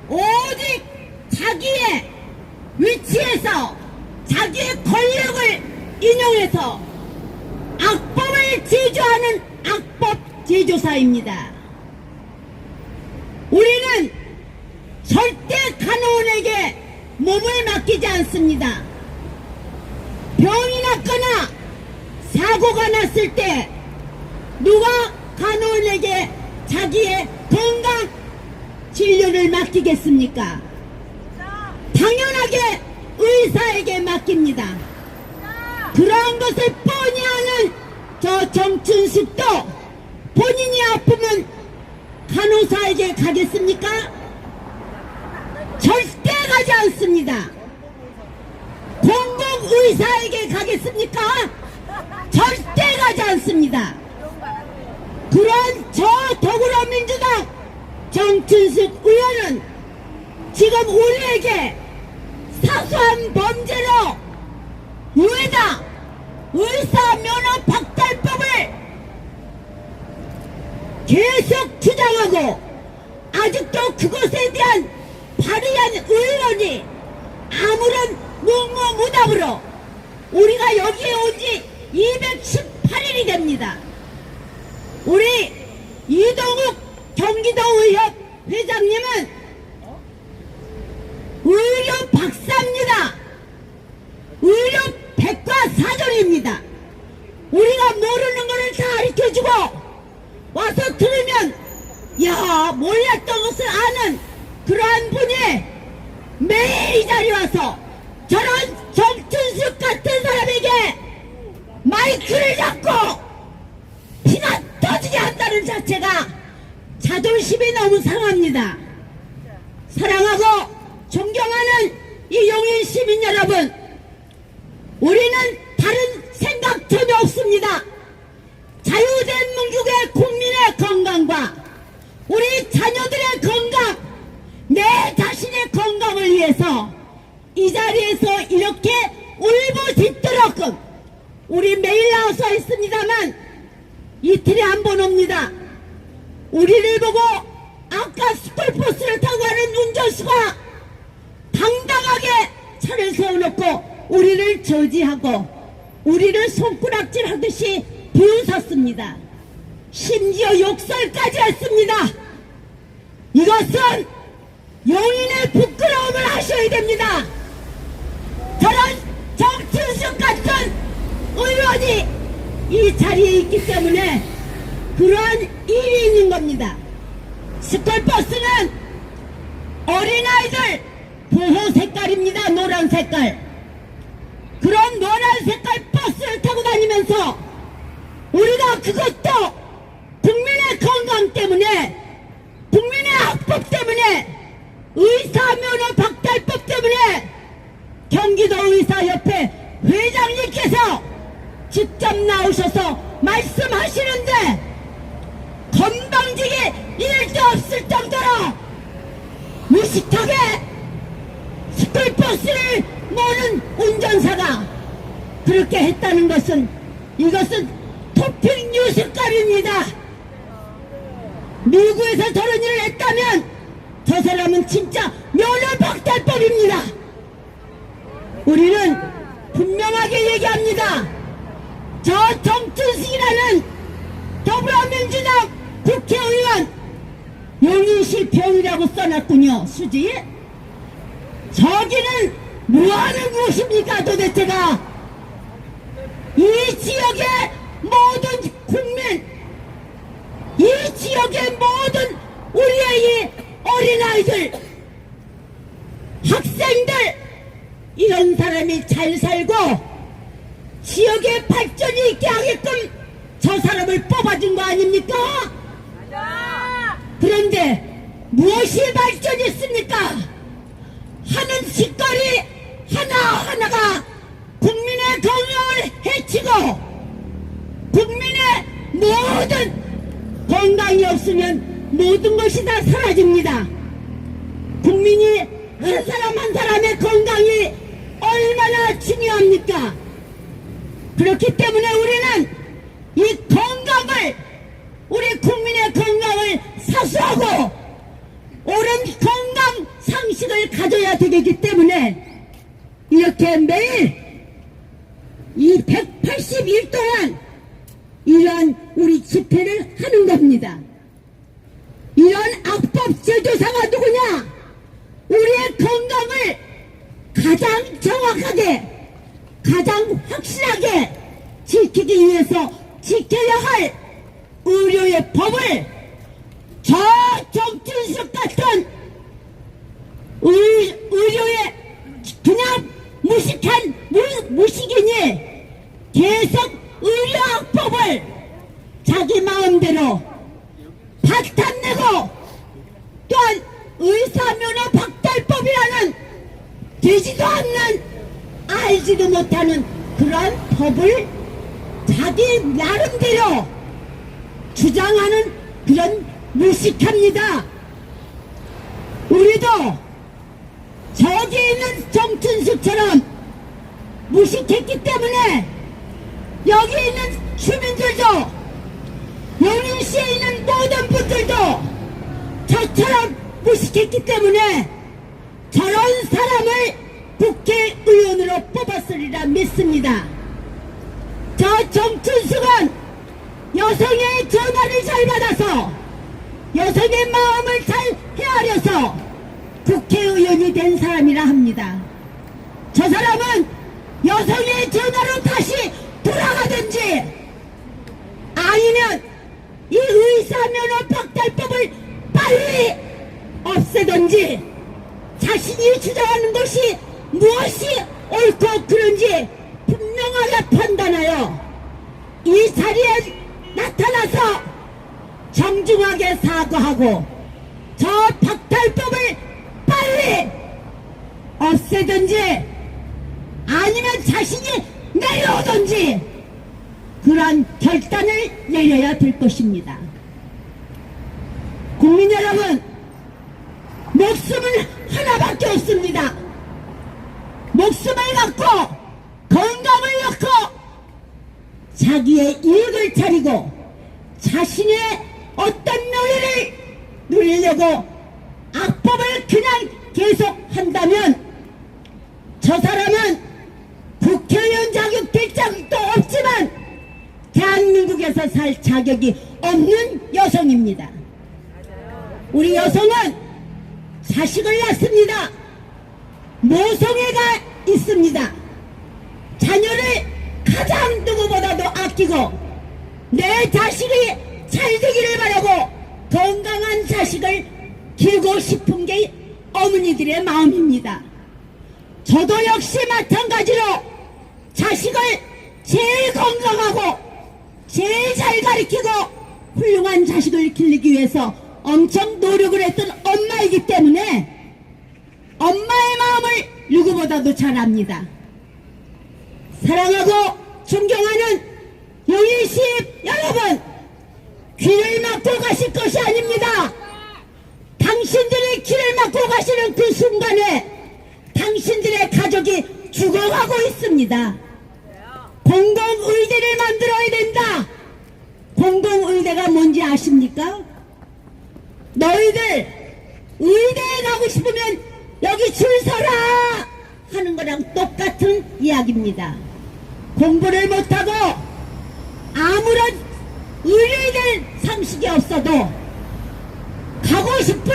오직 자기의 위치에서 자기의 권력을 인용해서 악법을 제조하는 악법 제조사입니다. 우리는 절대 간호원에게 몸을 맡기지 않습니다. 병이 났거나 사고가 났을 때 누가 간호원에게 자기의 건강 진료를 맡기겠습니까? 당연하게 의사에게 맡깁니다. 그러한 것을 뻔히 아는 저 정춘숙도 본인이 아프면 간호사에게 가겠습니까? 절대 가지 않습니다. 공공의사에게 가겠습니까? 절대 가지 않습니다. 그런 저 더불어민주당 정춘숙 의원은 지금 우리에게 사소한 범죄로 유해다 의사 면허 박탈법을 계속 주장하고 아직도 그것에 대한 발의한 의원이 아무런 묵묵무답으로 우리가 여기에 온 지 218일이 됩니다. 우리 이동욱 경기도의협 회장님은 의료 박사입니다. 의료 백과사전입니다. 우리가 모르는 거를 다 가르쳐주고 와서 들으면 야 몰랐던 것을 아는 그러한 분이 매일 이 자리에 와서 저런 정춘숙 같은 사람에게 마이크를 잡고 피가 터지게 한다는 자체가 자존심이 너무 상합니다. 사랑하고 존경하는 이 용인 시민 여러분, 우리는 다른 생각 전혀 없습니다. 자유대한민국의 국민의 건강과 우리 자녀들의 건강, 내 자신의 건강을 위해서 이 자리에서 이렇게 울부짖도록 우리 매일 나와서 있습니다만 이틀에 한 번 옵니다. 우리를 보고 아까 스쿨버스를 타고 가는 운전수가 당당하게 차를 세워놓고 우리를 저지하고 우리를 손가락질 하듯이 비웃었습니다. 심지어 욕설까지 했습니다. 이것은 용인의 부끄러움을 하셔야 됩니다. 저런 정춘숙 같은 의원이 이 자리에 있기 때문에 그러한 일이 있는 겁니다. 스쿨버스는 어린아이들 보호 색깔입니다. 노란 색깔. 그런 노란 색깔 버스를 타고 다니면서 우리가 그것도 국민의 건강 때문에, 국민의 학법 때문에, 의사면허 박탈법 때문에 경기도의사협회 회장님께서 직접 나오셔서 말씀하시는데 건방지게 일도 없을 정도로 무식하게 스쿨버스를 모는 운전사가 그렇게 했다는 것은 이것은 토픽 뉴스감입니다. 미국에서 저런 일을 했다면 저 사람은 진짜 면허 박탈법입니다. 우리는 분명하게 얘기합니다. 저 정춘숙이라는 더불어민주당 국회의원 용인시 병이라고 써놨군요. 수지 저기는 뭐하는 곳입니까 도대체가. 이 지역의 모든 국민, 이 지역의 모든 우리의 이 어린아이들, 학생들, 이런 사람이 잘 살고 지역의 발전이 있게 하게끔 저 사람을 뽑아준 거 아닙니까? 그런데 무엇이 발전이 있습니까? 하는 짓거리 하나하나가 국민의 건강을 해치고 국민의 모든 건강이 없으면 모든 것이 다 사라집니다. 국민이 한 사람 한 사람의 건강이 얼마나 중요합니까? 그렇기 때문에 우리는 이 건강을, 우리 국민의 건강을 사수하고 옳은 건강 상식을 가져야 되기 때문에 이렇게 매일 이 180일 동안 이러한 우리 집회를 하는 겁니다. 이런 악법 제조사가 누구냐? 우리의 건강을 가장 정확하게, 가장 확실하게 지키기 위해서 지켜야 할 의료의 법을 저 정춘숙 같은 의료의 그냥 무식한 무식인이 계속 의료학법을 자기 마음대로 바탕내고 또한 의사면허 박탈법이라는 되지도 않는 알지도 못하는 그런 법을 자기 나름대로 주장하는 그런 무식합니다. 우리도 저기 있는 정춘숙처럼 무식했기 때문에 여기 있는 주민들도 용인 서울시에 있는 모든 분들도 저처럼 무식했기 때문에 저런 사람을 국회의원으로 뽑았으리라 믿습니다. 저 정춘숙은 여성의 전화를 잘 받아서 여성의 마음을 잘 헤아려서 국회의원이 된 사람이라 합니다. 저 사람은 여성의 전화로 다시 돌아가든지 아니면 이 의사면허 박탈법을 빨리 없애든지 자신이 주장하는 것이 무엇이 옳고 그른지 분명하게 판단하여 이 자리에 나타나서 정중하게 사과하고 저 박탈법을 빨리 없애든지 아니면 자신이 내려오든지 그러한 결단을 내려야 될 것입니다. 국민 여러분, 목숨은 하나밖에 없습니다. 목숨을 갖고 건강을 갖고 자기의 이익을 차리고 자신의 어떤 명예를 누리려고 악법을 그냥 계속 한다면 저 사람은 국회의원 자격 될 자격도 없지만 대한민국에서 살 자격이 없는 여성입니다. 우리 여성은 자식을 낳습니다. 모성애가 있습니다. 자녀를 가장 누구보다도 아끼고 내 자식이 잘 되기를 바라고 건강한 자식을 기르고 싶은 게 어머니들의 마음입니다. 저도 역시 마찬가지로 자식을 제일 건강하고 제일 잘 가르치고 훌륭한 자식을 기르기 위해서 엄청 노력을 했던 엄마이기 때문에 엄마의 마음을 누구보다도 잘 압니다. 사랑하고 존경하는 용인시 여러분, 귀를 막고 가실 것이 아닙니다. 당신들이 귀를 막고 가시는 그 순간에 당신들의 가족이 죽어가고 있습니다. 공공의대를 만들어야 된다. 공공의대가 뭔지 아십니까? 너희들 의대에 가고 싶으면 여기 줄 서라 하는 거랑 똑같은 이야기입니다. 공부를 못하고 아무런 의뢰될 상식이 없어도 가고 싶은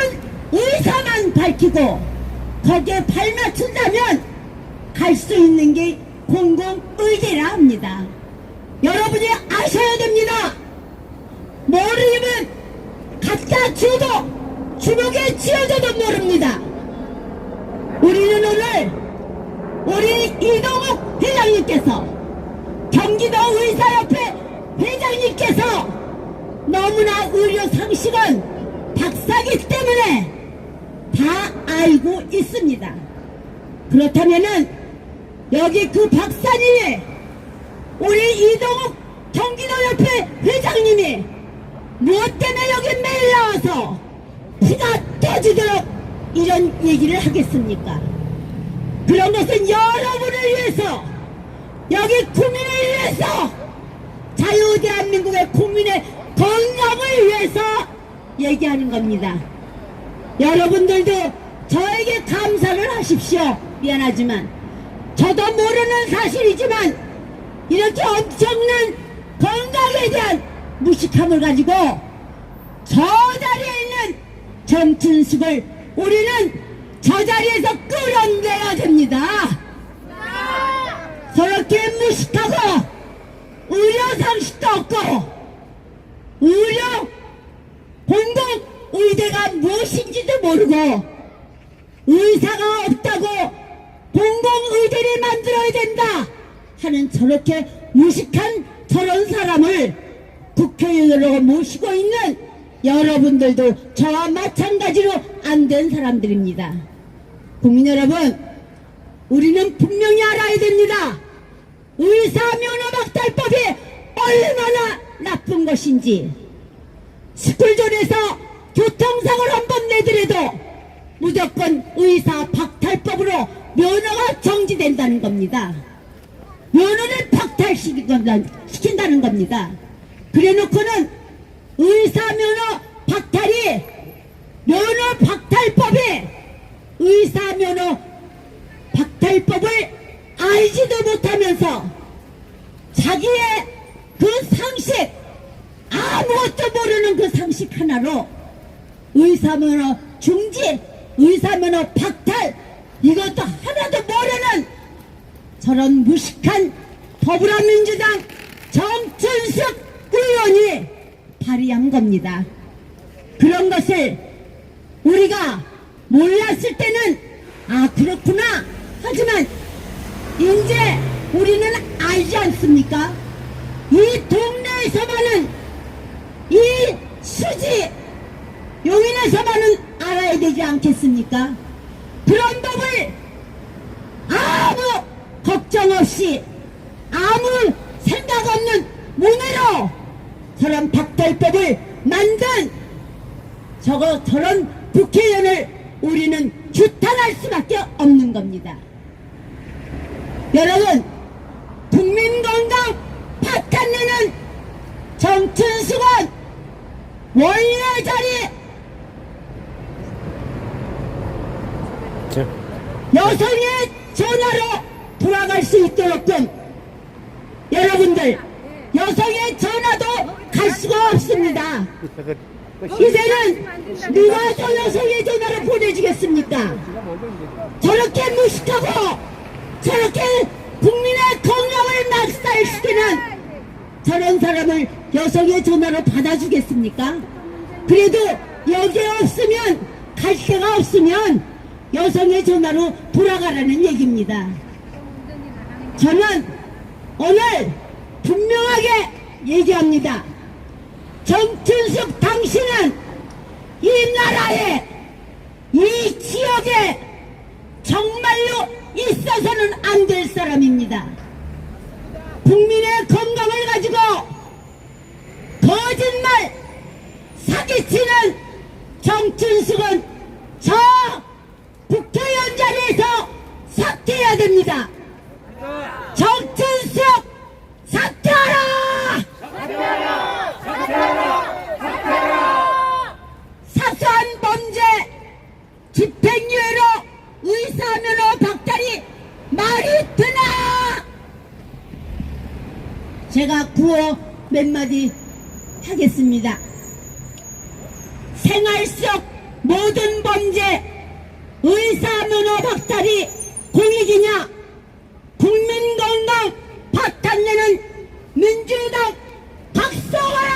의사만 밝히고 거기에 발 맞춘다면 갈 수 있는 게 공공의대라 합니다. 여러분이 아셔야 됩니다. 모르면 갖다 줘도 주먹에 쥐어줘도 모릅니다. 우리는 오늘 우리 이동욱 회장님께서 경기도 의사협회 회장님께서 너무나 의료 상식은 박사기 때문에 다 알고 있습니다. 그렇다면은 여기 그 박사님이 우리 이동욱 경기도협회 회장님이 무엇 때문에 여기 매일 나와서 피가 터지도록 이런 얘기를 하겠습니까? 그런 것은 여러분을 위해서 여기 국민을 위해서 자유대한민국의 국민의 건강을 위해서 얘기하는 겁니다. 여러분들도 저에게 감사를 하십시오. 미안하지만 저도 모르는 사실이지만 이렇게 엄청난 건강에 대한 무식함을 가지고 저 자리에 있는 정춘숙을 우리는 저 자리에서 끌어내야 됩니다. 저렇게 무식하고 의료상식도 없고 의료 공공의대가 무엇인지도 모르고 의사가 없다고 공공의대를 만들어야 된다 하는 저렇게 무식한 저런 사람을 국회의원으로 모시고 있는 여러분들도 저와 마찬가지로 안 된 사람들입니다. 국민 여러분, 우리는 분명히 알아야 됩니다. 의사면허박탈법이 얼마나 나쁜 것인지. 스쿨존에서 교통사고를 한 번 내더라도 무조건 의사 박탈법으로 면허가 정지된다는 겁니다. 면허를 박탈시킨다는 겁니다. 그래 놓고는 의사면허 박탈이 면허 박탈법에 의사면허 박탈법을 알지도 못하면서 자기의 그 상식, 아무것도 모르는 그 상식 하나로 의사면허 중지, 의사면허 박탈, 이것도 하나도 모르는 저런 무식한 더불어민주당 정춘숙 의원이 발의한 겁니다. 그런 것을 우리가 몰랐을 때는 아 그렇구나 하지만 이제 우리는 알지 않습니까? 이 동네에서만은 이 수지 용인에서만은 알아야 되지 않겠습니까? 그런 법을 아무 걱정 없이 아무 생각 없는 문으로 저런 박탈법을 만든 저런 국회의원을 우리는 규탄할 수밖에 없는 겁니다. 여러분, 국민건강 파탄내는 정춘숙은 원래 자리 여성의 전화로 돌아갈 수 있도록끔 여러분들 여성의 전화도 갈 수가 없습니다. 이제는 누가 저 여성의 전화를 보내주겠습니까? 저렇게 무식하고 저렇게 국민의 건강을 낙살시키는 저런 사람을 여성의 전화로 받아주겠습니까? 그래도 여기에 없으면 갈 데가 없으면 여성의 전화로 돌아가라는 얘기입니다. 저는 오늘 분명하게 얘기합니다. 정춘숙 당신은 이 나라에 이 지역에 정말로 있어서는 안 될 사람입니다. 국민의 건강을 가지고 거짓말 사기치는 정춘숙은 저 국회의원 자리에서 사퇴해야 됩니다. 정춘숙 사퇴하라! 사소한 범죄 집행유예로 의사면허 박탈이 말이 되나? 제가 구호 몇 마디 하겠습니다. 생활 속 모든 범죄 의사면허 박탈이 공익이냐? 국민건강 파탄내는 민주당 박수하라!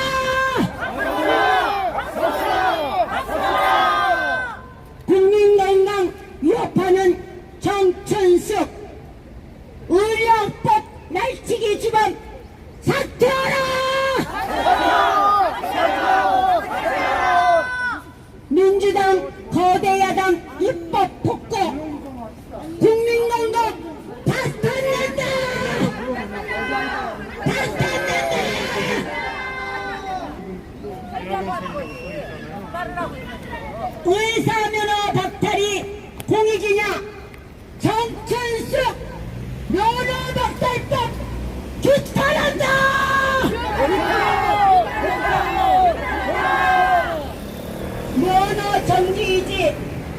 국민건강 위협하는 정춘숙 의료법 날치기 주범 사퇴하라! 민주당 거대 야당 입법 폭거 국민건강 파탄낸다! 파탄낸다! 의사면허 박탈이 공익이냐? 정춘숙 면허 박탈법 규탄한다! 면허 정지이지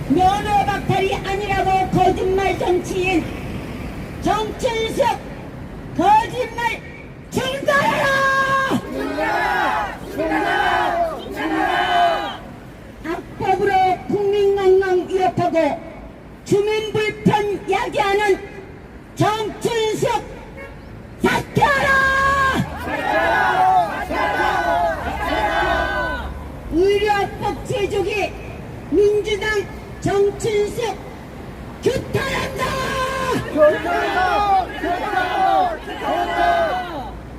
면허 박탈이 아니라고 거짓말 정치인 정춘숙 거짓말 중단하라! 악법으로 국민건강 위협하고 주민 불편 야기하는 정춘숙 사퇴하라! 의료법 제조기 민주당 정춘숙 규탄한다!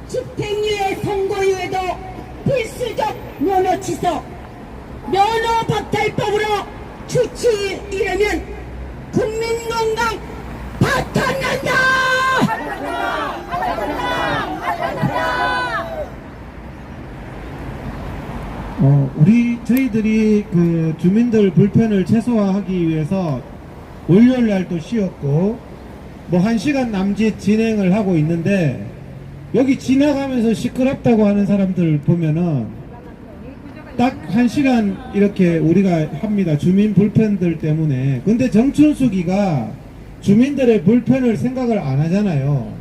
집행유예 선고유예도 필수적 면허 취소 면허 박탈법으로 조치이려면 국민건강 파탄난다! 저희들이 그 주민들 불편을 최소화하기 위해서 월요일 날도 쉬었고 뭐 1시간 남짓 진행을 하고 있는데 여기 지나가면서 시끄럽다고 하는 사람들 보면은 딱 1시간 이렇게 우리가 합니다. 주민 불편들 때문에. 근데 정춘수기가 주민들의 불편을 생각을 안 하잖아요.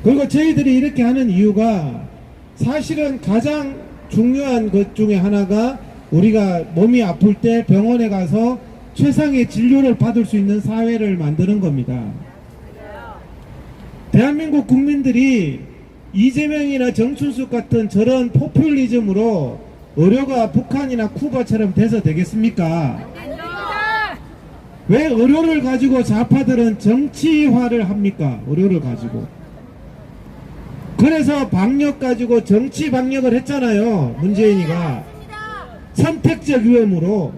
그리고 저희들이 이렇게 하는 이유가 사실은 가장 중요한 것 중에 하나가 우리가 몸이 아플 때 병원에 가서 최상의 진료를 받을 수 있는 사회를 만드는 겁니다. 대한민국 국민들이 이재명이나 정춘숙 같은 저런 포퓰리즘으로 의료가 북한이나 쿠바처럼 돼서 되겠습니까? 왜 의료를 가지고 좌파들은 정치화를 합니까? 의료를 가지고. 그래서 방역 가지고 정치 방역을 했잖아요. 문재인이가. 선택적 위험으로.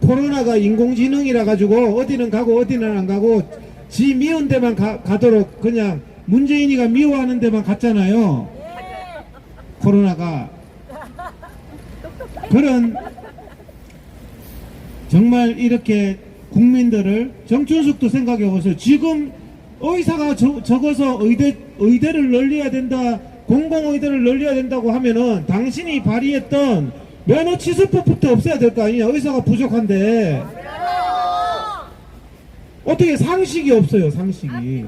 코로나가 인공지능이라 가지고 어디는 가고 어디는 안 가고 지 미운 데만 가도록 그냥 문재인이가 미워하는 데만 갔잖아요. 코로나가. 그런 정말 이렇게 국민들을 정춘숙도 생각해 보세요. 지금 의사가 적어서 의대를 늘려야 된다, 공공의대를 늘려야 된다고 하면은 당신이 발의했던 면허 취소법부터 없애야 될 거 아니냐. 의사가 부족한데 어떻게 상식이 없어요. 상식이.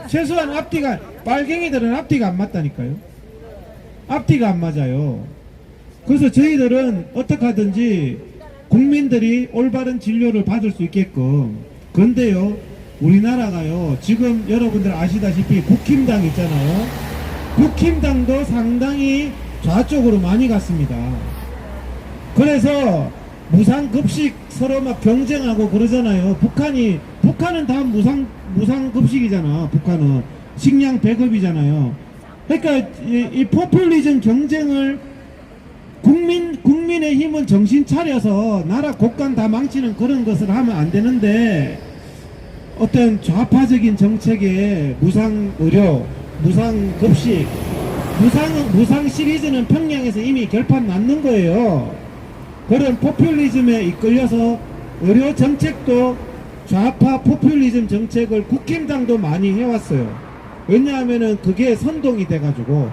최소한 앞뒤가, 빨갱이들은 앞뒤가 안 맞다니까요. 앞뒤가 안 맞아요. 그래서 저희들은 어떻게 하든지 국민들이 올바른 진료를 받을 수 있게끔. 근데요, 우리나라가요, 지금 여러분들 아시다시피 국힘당 있잖아요. 국힘당도 상당히 좌쪽으로 많이 갔습니다. 그래서 무상급식 서로 막 경쟁하고 그러잖아요. 북한은 다 무상급식이잖아. 북한은 식량 배급이잖아요. 그러니까 이 포퓰리즘 경쟁을 국민의 힘은 정신 차려서 나라 곳간 다 망치는 그런 것을 하면 안 되는데, 어떤 좌파적인 정책에 무상의료, 무상급식, 무상 시리즈는 평양에서 이미 결판 났는 거예요. 그런 포퓰리즘에 이끌려서 의료 정책도 좌파 포퓰리즘 정책을 국힘당도 많이 해왔어요. 왜냐하면은 그게 선동이 돼가지고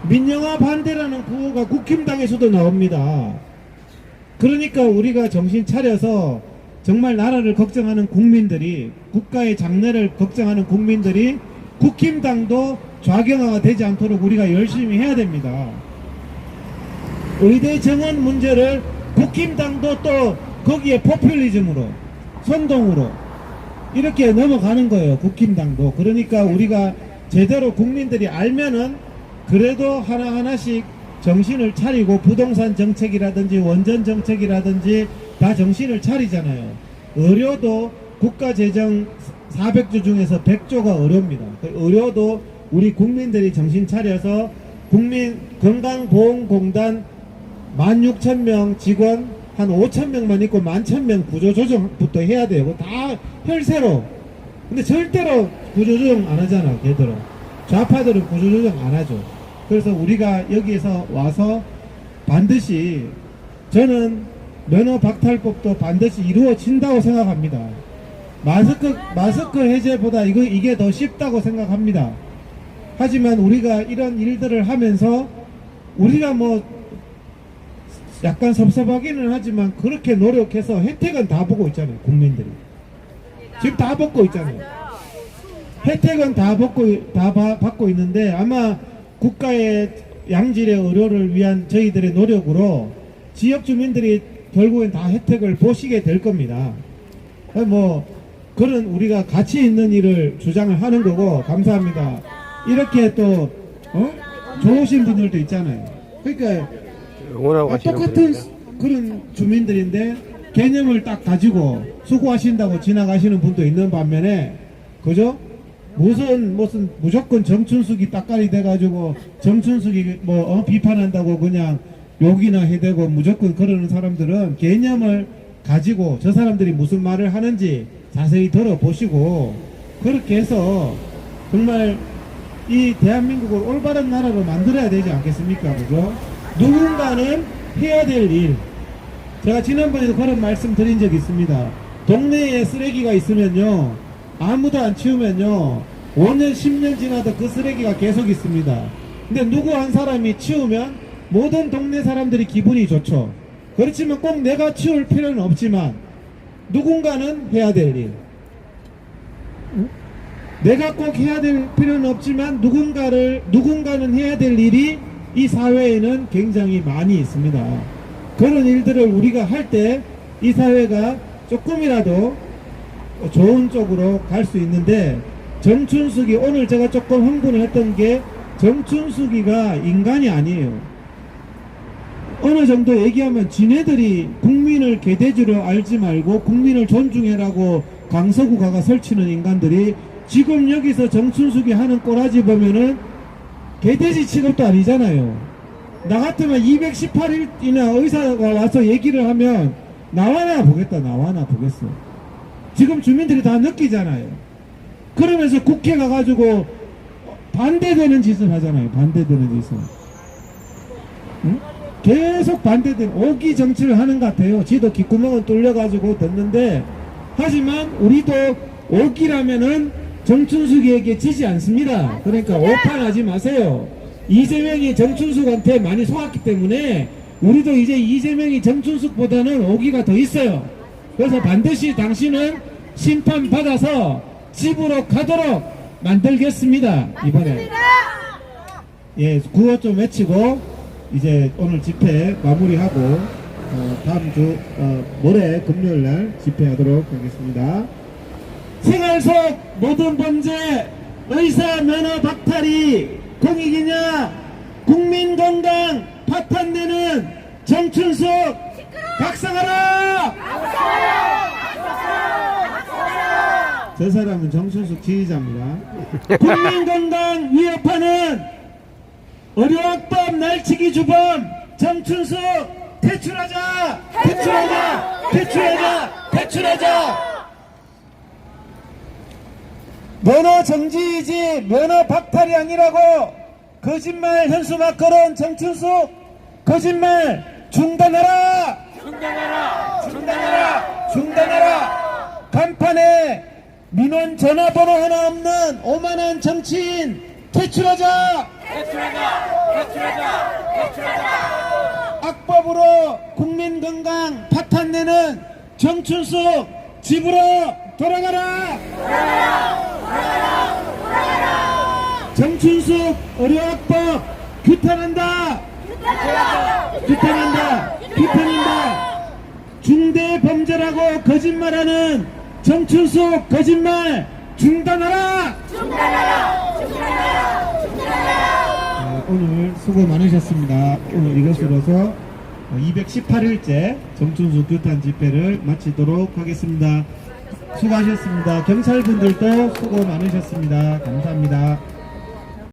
민영화 반대라는 구호가 국힘당에서도 나옵니다. 그러니까 우리가 정신 차려서 정말 나라를 걱정하는 국민들이, 국가의 장래를 걱정하는 국민들이 국힘당도 좌경화가 되지 않도록 우리가 열심히 해야 됩니다. 의대 정원 문제를 국힘당도 또 거기에 포퓰리즘으로, 선동으로 이렇게 넘어가는 거예요. 국힘당도. 그러니까 우리가 제대로 국민들이 알면은 그래도 하나하나씩 정신을 차리고, 부동산 정책이라든지 원전 정책이라든지 다 정신을 차리잖아요. 의료도 국가재정 400조 중에서 100조가 의료입니다. 의료도 우리 국민들이 정신 차려서 국민건강보험공단 16,000명 직원 한 5,000명만 있고 11,000명 구조조정부터 해야 돼요. 다 혈세로. 근데 절대로 구조조정 안 하잖아. 걔들은. 좌파들은 구조조정 안 하죠. 그래서 우리가 여기에서 와서 반드시, 저는 면허 박탈법도 반드시 이루어진다고 생각합니다. 마스크 해제보다 이게 더 쉽다고 생각합니다. 하지만 우리가 이런 일들을 하면서 우리가 뭐 약간 섭섭하기는 하지만 그렇게 노력해서 혜택은 다 보고 있잖아요. 국민들이 지금 다 받고 있잖아요. 혜택은 다 받고 있는데, 아마 국가의 양질의 의료를 위한 저희들의 노력으로 지역 주민들이 결국엔 다 혜택을 보시게 될 겁니다. 뭐 그런 우리가 가치 있는 일을 주장을 하는 거고, 감사합니다. 이렇게 또 좋으신 분들도 있잖아요. 그러니까 똑같은 그런 주민들인데 개념을 딱 가지고 수고하신다고 지나가시는 분도 있는 반면에, 그죠? 무슨 무조건 정춘숙이 따까리 돼가지고 정춘숙이 비판한다고 그냥 욕이나 해대고 무조건 그러는 사람들은 개념을 가지고 저 사람들이 무슨 말을 하는지 자세히 들어보시고, 그렇게 해서 정말 이 대한민국을 올바른 나라로 만들어야 되지 않겠습니까? 그죠? 누군가는 해야 될 일. 제가 지난번에도 그런 말씀 드린 적이 있습니다. 동네에 쓰레기가 있으면요, 아무도 안 치우면요, 5년 10년 지나도 그 쓰레기가 계속 있습니다. 근데 누구 한 사람이 치우면 모든 동네 사람들이 기분이 좋죠. 그렇지만 꼭 내가 치울 필요는 없지만 누군가는 해야 될 일. 내가 꼭 해야 될 필요는 없지만 누군가는 해야 될 일이 이 사회에는 굉장히 많이 있습니다. 그런 일들을 우리가 할 때 이 사회가 조금이라도 좋은 쪽으로 갈 수 있는데, 정춘숙이 오늘 제가 조금 흥분을 했던 게, 정춘숙이가 인간이 아니에요. 어느 정도 얘기하면 지네들이 국민을 개돼지로 알지 말고 국민을 존중해라고 강서구가가 설치는 인간들이 지금 여기서 정춘숙이 하는 꼬라지 보면은 개돼지 취급도 아니잖아요. 나 같으면 218일이나 의사가 와서 얘기를 하면 나와나 보겠다, 나와나 보겠어. 지금 주민들이 다 느끼잖아요. 그러면서 국회 가가지고 반대되는 짓을 하잖아요. 반대되는 짓을. 응? 계속 반대되는 오기 정치를 하는 것 같아요. 지도 귓구멍은 뚫려가지고 듣는데, 하지만 우리도 오기라면은 정춘숙에게 지지 않습니다. 그러니까 오판하지 마세요. 이재명이 정춘숙한테 많이 속았기 때문에 우리도 이제 이재명이 정춘숙보다는 오기가 더 있어요. 그래서 반드시 당신은 심판받아서 집으로 가도록 만들겠습니다. 이번에. 예, 구호 좀 외치고 이제 오늘 집회 마무리하고 다음 주 모레 금요일날 집회하도록 하겠습니다. 생활 속 모든 범죄, 의사 면허 박탈이 공익이냐? 국민 건강 파탄내는 정춘숙 각성하라! 저 사람은 정춘숙 지휘자입니다. 국민 건강 위협하는 의료학법 날치기 주범 정춘숙 퇴출하자! 퇴출하자! 퇴출하자! 퇴출하자! 면허 정지이지 면허 박탈이 아니라고 거짓말 현수막 걸은 정춘숙 거짓말 중단하라! 중단하라! 중단하라! 중단하라! 간판에 민원 전화번호 하나 없는 오만한 정치인 퇴출하자! 퇴출하자! 퇴출하자! 퇴출하자! 악법으로 국민 건강 파탄내는 정춘숙 집으로 돌아가라! 정춘숙 의료학법 규탄한다! 규탄한다! 규탄한다! 중대범죄라고 거짓말하는 정춘숙 거짓말 중단하라! 오늘 수고 많으셨습니다. 오늘 이것으로서 218일째 정춘숙 규탄 집회를 마치도록 하겠습니다. 수고하셨습니다. 경찰분들도 수고 많으셨습니다. 감사합니다.